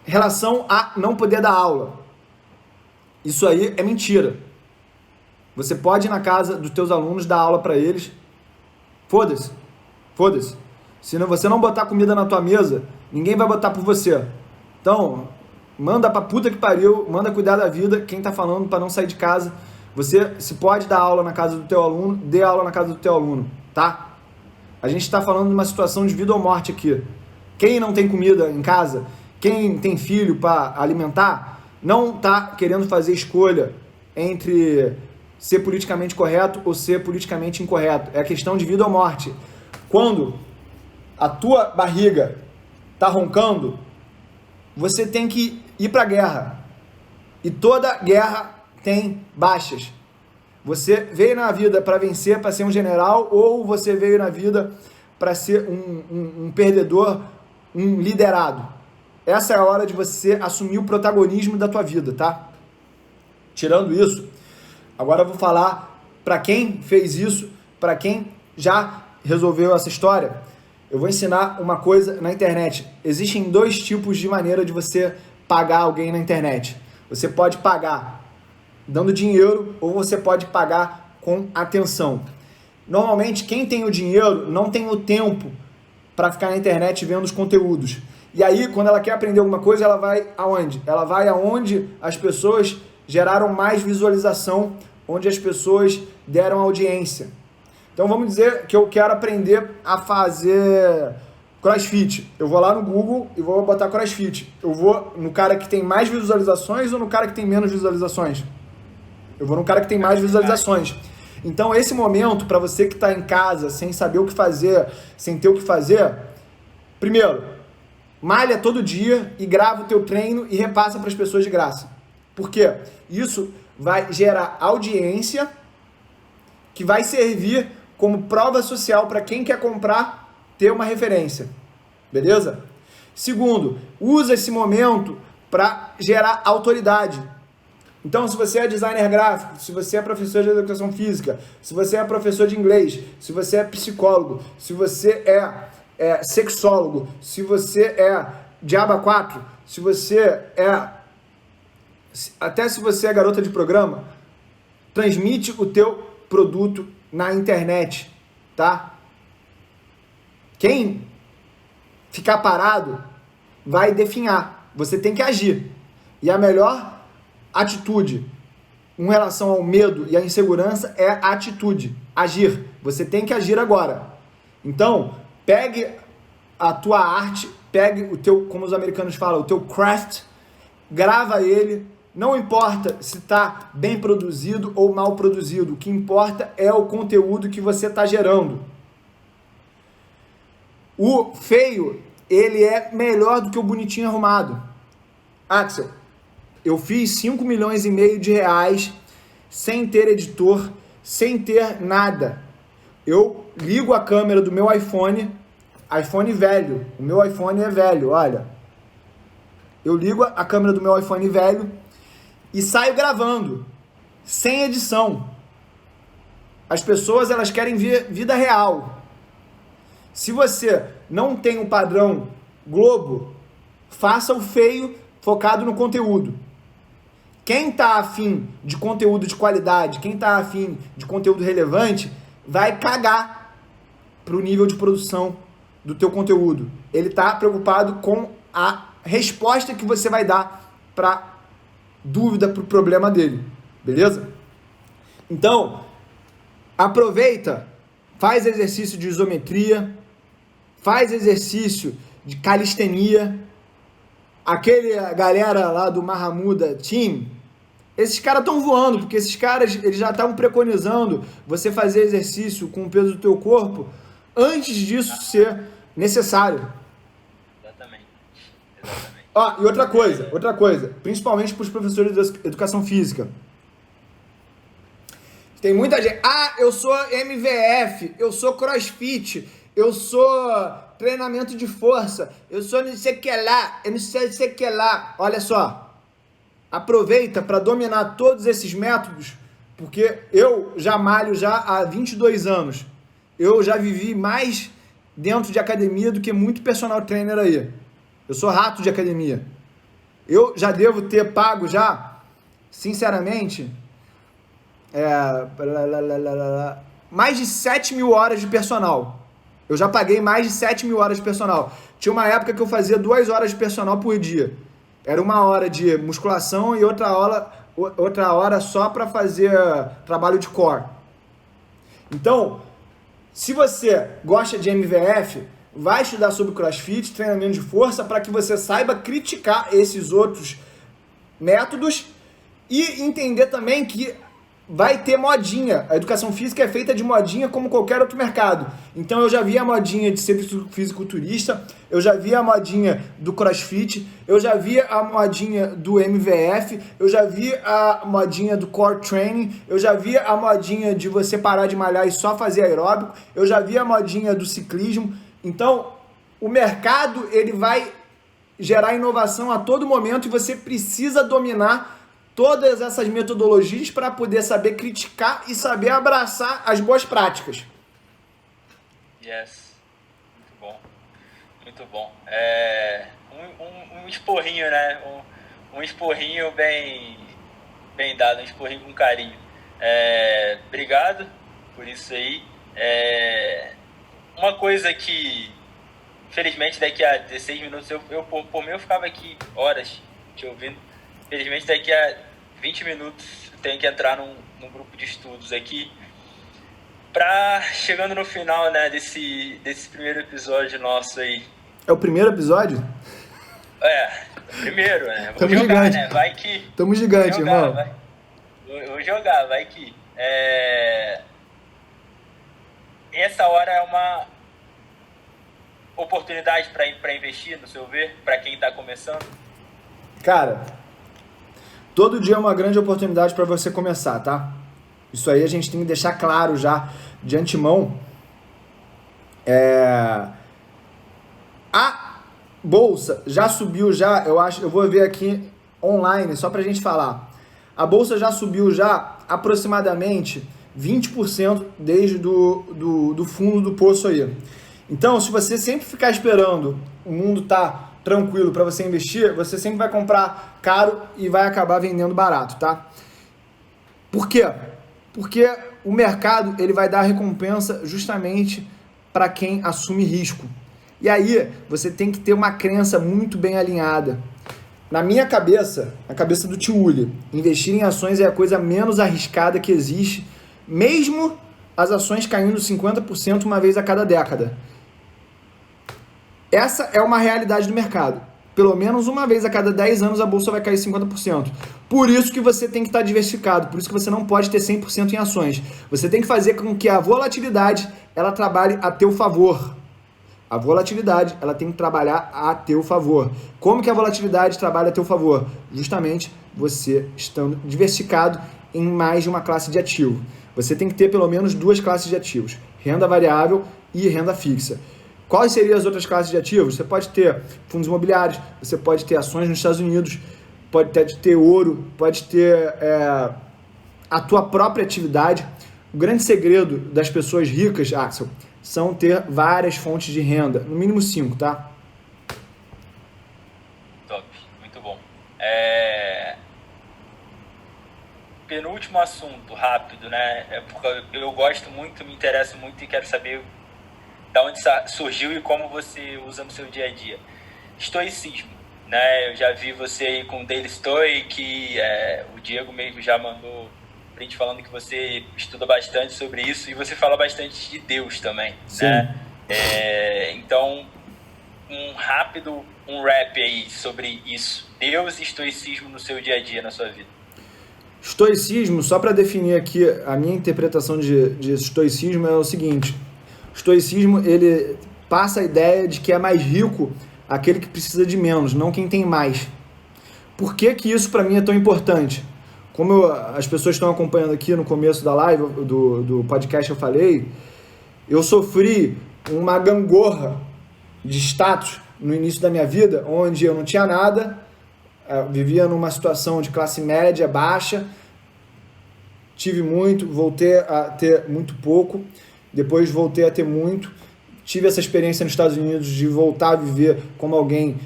S1: Em relação a não poder dar aula. Isso aí é mentira. Você pode ir na casa dos teus alunos dar aula para eles. Foda-se. Foda-se. Se você não botar comida na tua mesa, ninguém vai botar por você. Então, manda pra puta que pariu, manda cuidar da vida, quem tá falando para não sair de casa. Você, se pode dar aula na casa do teu aluno, dê aula na casa do teu aluno, tá? A gente está falando de uma situação de vida ou morte aqui. Quem não tem comida em casa, quem tem filho para alimentar, não tá querendo fazer escolha entre ser politicamente correto ou ser politicamente incorreto. É questão de vida ou morte. Quando a tua barriga tá roncando, você tem que ir para a guerra. E toda guerra tem baixas. Você veio na vida para vencer, para ser um general, ou você veio na vida para ser um perdedor, um liderado. Essa é a hora de você assumir o protagonismo da tua vida, tá? Tirando isso, agora eu vou falar para quem fez isso, para quem já resolveu essa história. Eu vou ensinar uma coisa na internet. Existem 2 tipos de maneira de você pagar alguém na internet. Você pode pagar dando dinheiro ou você pode pagar com atenção. Normalmente, quem tem o dinheiro não tem o tempo para ficar na internet vendo os conteúdos. E aí, quando ela quer aprender alguma coisa, ela vai aonde? Ela vai aonde as pessoas geraram mais visualização, onde as pessoas deram audiência. Então vamos dizer que eu quero aprender a fazer CrossFit. Eu vou lá no Google e vou botar CrossFit. Eu vou no cara que tem mais visualizações ou no cara que tem menos visualizações? Eu vou no cara que tem mais visualizações. Então esse momento, para você que está em casa, sem saber o que fazer, sem ter o que fazer, primeiro, malha todo dia e grava o teu treino e repassa para as pessoas de graça. Por quê? Isso vai gerar audiência que vai servir como prova social para quem quer comprar, ter uma referência. Beleza? Segundo, usa esse momento para gerar autoridade. Então, se você é designer gráfico, se você é professor de educação física, se você é professor de inglês, se você é psicólogo, se você é sexólogo, se você é diaba 4, se você até se você é garota de programa, transmite o teu produto na internet, tá? Quem ficar parado vai definhar. Você tem que agir. E a melhor atitude em relação ao medo e à insegurança é a atitude, agir. Você tem que agir agora. Então, pegue a tua arte, pegue o teu, como os americanos falam, o teu craft, grava ele. Não importa se está bem produzido ou mal produzido, o que importa é o conteúdo que você está gerando. O feio, ele é melhor do que o bonitinho arrumado. Axel, eu fiz 5 milhões e meio de reais sem ter editor, sem ter nada. eu ligo a câmera do meu iPhone velho, o meu iPhone é velho, olha. Eu ligo a câmera do meu iPhone velho e saio gravando, sem edição. As pessoas, elas querem ver vida real. Se você não tem um padrão Globo, faça o feio focado no conteúdo. Quem tá afim de conteúdo de qualidade, quem tá afim de conteúdo relevante, vai cagar pro nível de produção do teu conteúdo. Ele tá preocupado com a resposta que você vai dar pra dúvida, pro problema dele. Beleza? Então, aproveita, faz exercício de isometria, faz exercício de calistenia. Aquele galera lá do Mahamuda Team, esses caras estão voando, porque esses caras eles já estavam preconizando você fazer exercício com o peso do teu corpo antes disso ser necessário.
S2: Exatamente.
S1: Ó, e outra coisa, principalmente para os professores de educação física. Tem muita gente, eu sou MVF, eu sou CrossFit, eu sou treinamento de força, eu sou não sei o que lá, eu não sei o que lá. Olha só, aproveita para dominar todos esses métodos, porque eu já malho já há 22 anos. Eu já vivi mais dentro de academia do que muito personal trainer aí. Eu sou rato de academia. Eu já devo ter pago já, sinceramente, mais de 7 mil horas de personal. Eu já paguei mais de 7 mil horas de personal. Tinha uma época que eu fazia 2 horas de personal por dia. Era 1 hora de musculação e outra hora só para fazer trabalho de core. Então, se você gosta de MVF, vai estudar sobre CrossFit, treinamento de força, para que você saiba criticar esses outros métodos e entender também que vai ter modinha. A educação física é feita de modinha como qualquer outro mercado. Então eu já vi a modinha de ser fisiculturista, eu já vi a modinha do CrossFit, eu já vi a modinha do MVF, eu já vi a modinha do Core Training, eu já vi a modinha de você parar de malhar e só fazer aeróbico, eu já vi a modinha do ciclismo. Então, o mercado ele vai gerar inovação a todo momento e você precisa dominar todas essas metodologias para poder saber criticar e saber abraçar as boas práticas.
S2: Yes. Muito bom. Muito bom. Um esporrinho, né? Um esporrinho bem dado, um esporrinho com carinho. Obrigado por isso aí. Uma coisa que, infelizmente, daqui a 16 minutos, eu por mim, eu ficava aqui horas te ouvindo. Infelizmente, daqui a 20 minutos, eu tenho que entrar num grupo de estudos aqui. Chegando no final, né, desse primeiro episódio nosso aí.
S1: É o primeiro episódio?
S2: Primeiro, né?
S1: Tamo gigante.
S2: Né? Vai que...
S1: Tamo gigante, irmão.
S2: Vou jogar, vai que... Essa hora é uma oportunidade para investir, no seu ver, para quem está começando?
S1: Cara, todo dia é uma grande oportunidade para você começar, tá? Isso aí a gente tem que deixar claro já de antemão. A bolsa já subiu já, eu vou ver aqui online só pra gente falar. A bolsa já subiu já aproximadamente 20% desde do fundo do poço aí. Então, se você sempre ficar esperando o mundo tá tranquilo para você investir, você sempre vai comprar caro e vai acabar vendendo barato, tá? Por quê? Porque o mercado ele vai dar recompensa justamente para quem assume risco. E aí, você tem que ter uma crença muito bem alinhada. Na minha cabeça, na cabeça do tio Uli, investir em ações é a coisa menos arriscada que existe, mesmo as ações caindo 50% uma vez a cada década. Essa é uma realidade do mercado. Pelo menos uma vez a cada 10 anos a bolsa vai cair 50%. Por isso que você tem que estar diversificado, por isso que você não pode ter 100% em ações. Você tem que fazer com que a volatilidade ela trabalhe a teu favor. A volatilidade ela tem que trabalhar a teu favor. Como que a volatilidade trabalha a teu favor? Justamente você estando diversificado em mais de uma classe de ativo. Você tem que ter pelo menos 2 classes de ativos. renda variável e renda fixa. Quais seriam as outras classes de ativos? Você pode ter fundos imobiliários, você pode ter ações nos Estados Unidos, pode ter ouro, pode ter a tua própria atividade. O grande segredo das pessoas ricas, Axel, são ter várias fontes de renda, no mínimo 5, tá?
S2: Top, muito bom. Penúltimo assunto, rápido, né? Porque eu gosto muito, me interesso muito e quero saber da onde surgiu e como você usa no seu dia a dia. Estoicismo, né? Eu já vi você aí com o Daily Stoic, o Diego mesmo já mandou print falando que você estuda bastante sobre isso e você fala bastante de Deus também,
S1: sim,
S2: né? Então, um rap aí sobre isso. Deus e estoicismo no seu dia a dia, na sua vida.
S1: Estoicismo, só para definir aqui a minha interpretação de estoicismo é o seguinte: o estoicismo, ele passa a ideia de que é mais rico aquele que precisa de menos, não quem tem mais. Por que isso para mim é tão importante? Como as pessoas estão acompanhando aqui no começo da live, do podcast eu falei, eu sofri uma gangorra de status no início da minha vida, onde eu não tinha nada, vivia numa situação de classe média, baixa, tive muito, voltei a ter muito pouco, depois voltei a ter muito, tive essa experiência nos Estados Unidos de voltar a viver como alguém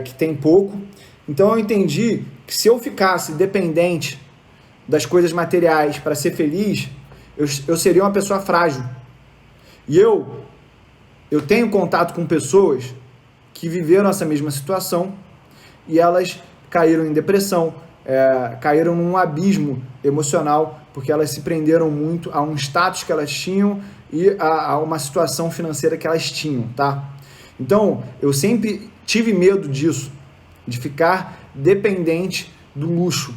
S1: que tem pouco. Então eu entendi que se eu ficasse dependente das coisas materiais para ser feliz, eu seria uma pessoa frágil. E eu tenho contato com pessoas que viveram essa mesma situação e elas caíram em depressão, caíram num abismo emocional, porque elas se prenderam muito a um status que elas tinham e a uma situação financeira que elas tinham, tá? Então, eu sempre tive medo disso, de ficar dependente do luxo.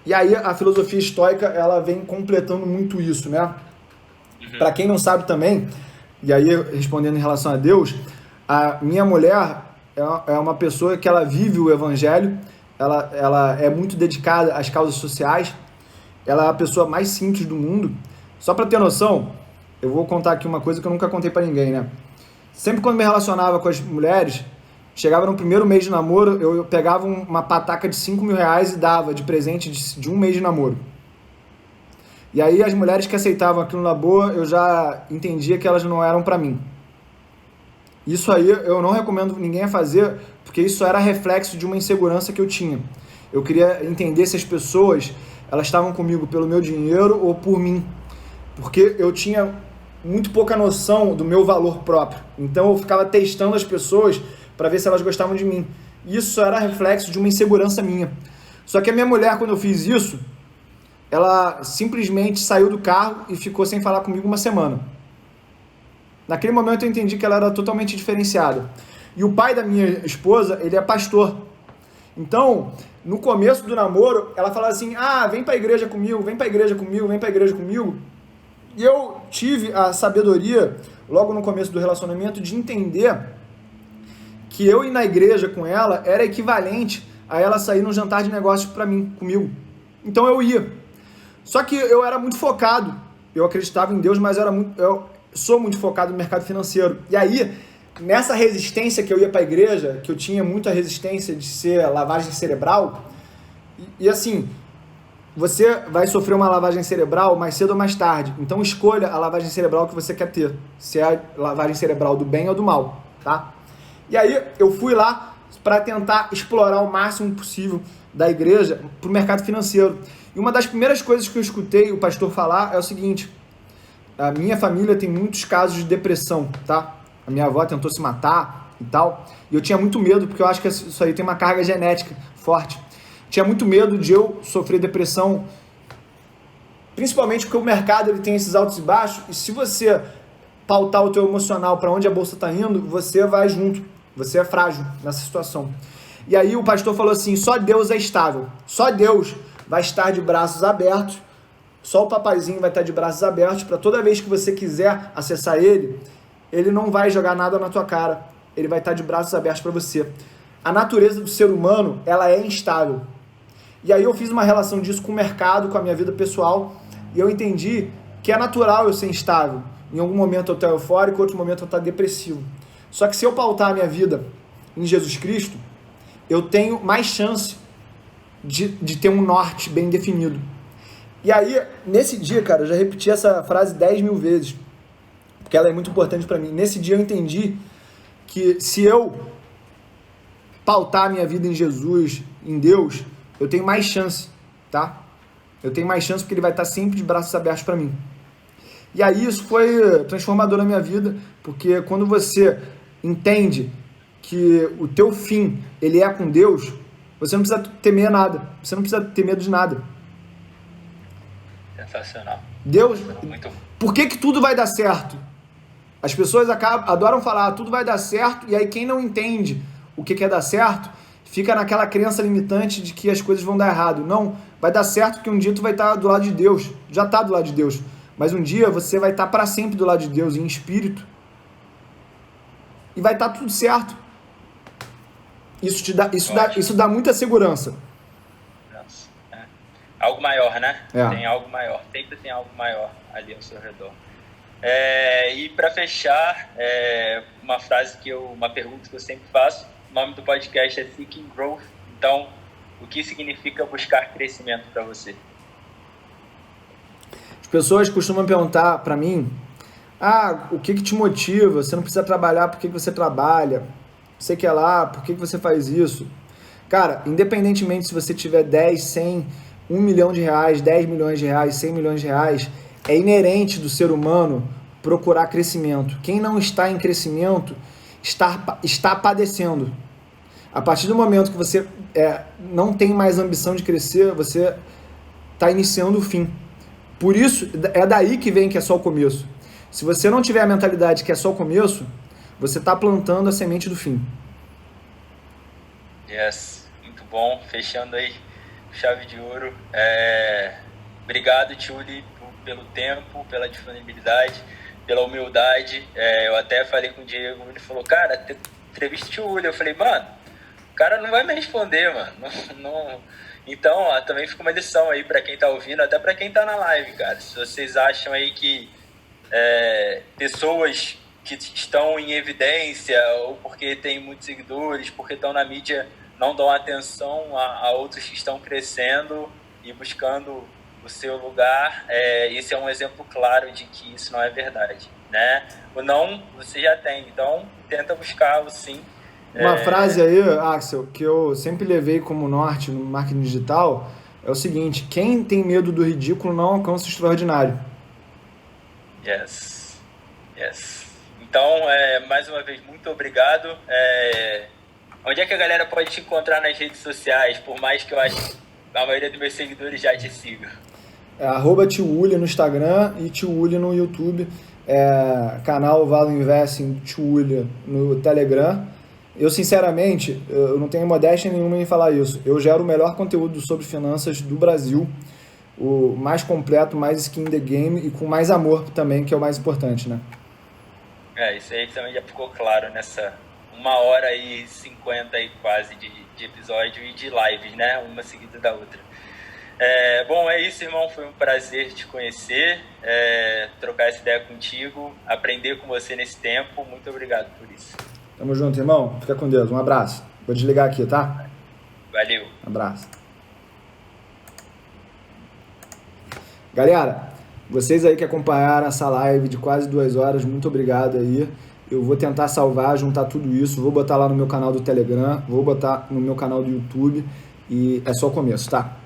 S1: E aí a filosofia estoica, ela vem completando muito isso, né? Para quem não sabe também, e aí respondendo em relação a Deus, a minha mulher é uma pessoa que ela vive o evangelho, ela é muito dedicada às causas sociais, ela é a pessoa mais simples do mundo. Só para ter noção, eu vou contar aqui uma coisa que eu nunca contei para ninguém, né? Sempre quando me relacionava com as mulheres, chegava no primeiro mês de namoro, eu pegava uma pataca de 5 mil reais e dava de presente de um mês de namoro. E aí as mulheres que aceitavam aquilo na boa, eu já entendia que elas não eram para mim. Isso aí eu não recomendo ninguém a fazer, porque isso era reflexo de uma insegurança que eu tinha. Eu queria entender se as pessoas, elas estavam comigo pelo meu dinheiro ou por mim. Porque eu tinha muito pouca noção do meu valor próprio. Então eu ficava testando as pessoas para ver se elas gostavam de mim. Isso era reflexo de uma insegurança minha. Só que a minha mulher, quando eu fiz isso, ela simplesmente saiu do carro e ficou sem falar comigo uma semana. Naquele momento eu entendi que ela era totalmente diferenciada. E o pai da minha esposa, ele é pastor. Então, no começo do namoro, ela falava assim, vem pra igreja comigo, vem pra igreja comigo, vem pra igreja comigo. E eu tive a sabedoria, logo no começo do relacionamento, de entender que eu ir na igreja com ela era equivalente a ela sair num jantar de negócios comigo. Então eu ia. Só que eu era muito focado. Eu acreditava em Deus, mas eu sou muito focado no mercado financeiro. E aí, nessa resistência que eu ia para a igreja, que eu tinha muita resistência de ser lavagem cerebral, e assim, você vai sofrer uma lavagem cerebral mais cedo ou mais tarde. Então escolha a lavagem cerebral que você quer ter. Se é a lavagem cerebral do bem ou do mal, tá? E aí eu fui lá para tentar explorar o máximo possível da igreja para o mercado financeiro. E uma das primeiras coisas que eu escutei o pastor falar é o seguinte: a minha família tem muitos casos de depressão, tá? A minha avó tentou se matar e tal. E eu tinha muito medo, porque eu acho que isso aí tem uma carga genética forte. Tinha muito medo de eu sofrer depressão, principalmente porque o mercado ele tem esses altos e baixos. E se você pautar o teu emocional para onde a bolsa está indo, você vai junto. Você é frágil nessa situação. E aí o pastor falou assim, só Deus é estável. Só Deus vai estar de braços abertos. Só o papaizinho vai estar de braços abertos para toda vez que você quiser acessar ele, ele não vai jogar nada na tua cara. Ele vai estar de braços abertos para você. A natureza do ser humano, ela é instável. E aí eu fiz uma relação disso com o mercado, com a minha vida pessoal, e eu entendi Porque é natural eu ser instável. Em algum momento eu estou eufórico, em outro momento eu estou depressivo. Só que se eu pautar a minha vida em Jesus Cristo, eu tenho mais chance de ter um norte bem definido. E aí, nesse dia, cara, eu já repeti essa frase 10.000 vezes, porque ela é muito importante para mim. Nesse dia eu entendi que se eu pautar a minha vida em Jesus, em Deus, eu tenho mais chance, tá? Eu tenho mais chance porque Ele vai estar sempre de braços abertos para mim. E aí isso foi transformador na minha vida, porque quando você entende que o teu fim, ele é com Deus, você não precisa temer nada, você não precisa ter medo de nada.
S2: Sensacional.
S1: Deus,
S2: Muito.
S1: por que tudo vai dar certo? As pessoas adoram falar, tudo vai dar certo, e aí quem não entende o que é dar certo, fica naquela crença limitante de que as coisas vão dar errado. Não, vai dar certo porque um dia tu vai estar do lado de Deus, já está do lado de Deus, mas um dia você vai estar para sempre do lado de Deus, em espírito, e vai estar tudo certo. Isso dá muita segurança.
S2: Nossa, é. Algo maior, né?
S1: É.
S2: Tem algo maior, sempre tem algo maior ali ao seu redor. E para fechar, uma pergunta que eu sempre faço. O nome do podcast é Seeking Growth. Então, o que significa buscar crescimento para você?
S1: As pessoas costumam perguntar para mim, o que te motiva? Você não precisa trabalhar, por que você trabalha? Você quer lá, por que você faz isso? Cara, independentemente se você tiver 10, 100, 1 milhão de reais, 10 milhões de reais, 100 milhões de reais, é inerente do ser humano procurar crescimento. Quem não está em crescimento está padecendo. A partir do momento que você não tem mais ambição de crescer, você está iniciando o fim. Por isso, é daí que vem que é só o começo. Se você não tiver a mentalidade que é só o começo, você está plantando a semente do fim.
S2: Yes, muito bom. Fechando aí, chave de ouro. Obrigado, Tchuli, pelo tempo, pela disponibilidade, pela humildade. Eu até falei com o Diego, ele falou, cara, entrevista o Tchuli. Eu falei, mano, o cara não vai me responder, mano. Não. Então, também fica uma lição aí para quem tá ouvindo, até para quem tá na live, cara. Se vocês acham aí que pessoas que estão em evidência, ou porque tem muitos seguidores, porque estão na mídia, não dão atenção a outros que estão crescendo e buscando o seu lugar, esse é um exemplo claro de que isso não é verdade, né? O não, você já tem, então tenta buscar o sim.
S1: Uma frase aí, Axel, que eu sempre levei como norte no marketing digital, é o seguinte: quem tem medo do ridículo não alcança o extraordinário.
S2: Yes. Então, mais uma vez, muito obrigado. Onde é que a galera pode te encontrar nas redes sociais, por mais que eu acho que a maioria dos meus seguidores já te siga?
S1: @Tiuli no Instagram e Tiuli no YouTube. Canal Valo Investing Tiuli no Telegram. Eu, sinceramente, eu não tenho modéstia nenhuma em falar isso. Eu gero o melhor conteúdo sobre finanças do Brasil, o mais completo, mais skin in the game e com mais amor também, que é o mais importante, né?
S2: Isso aí também já ficou claro nessa 1h50 aí quase de episódio e de lives, né? Uma seguida da outra. Bom, é isso, irmão. Foi um prazer te conhecer, trocar essa ideia contigo, aprender com você nesse tempo. Muito obrigado por isso.
S1: Tamo junto, irmão. Fica com Deus. Um abraço. Vou desligar aqui, tá?
S2: Valeu.
S1: Abraço. Galera, vocês aí que acompanharam essa live de quase 2 horas, muito obrigado aí. Eu vou tentar salvar, juntar tudo isso, vou botar lá no meu canal do Telegram, vou botar no meu canal do YouTube e é só o começo, tá?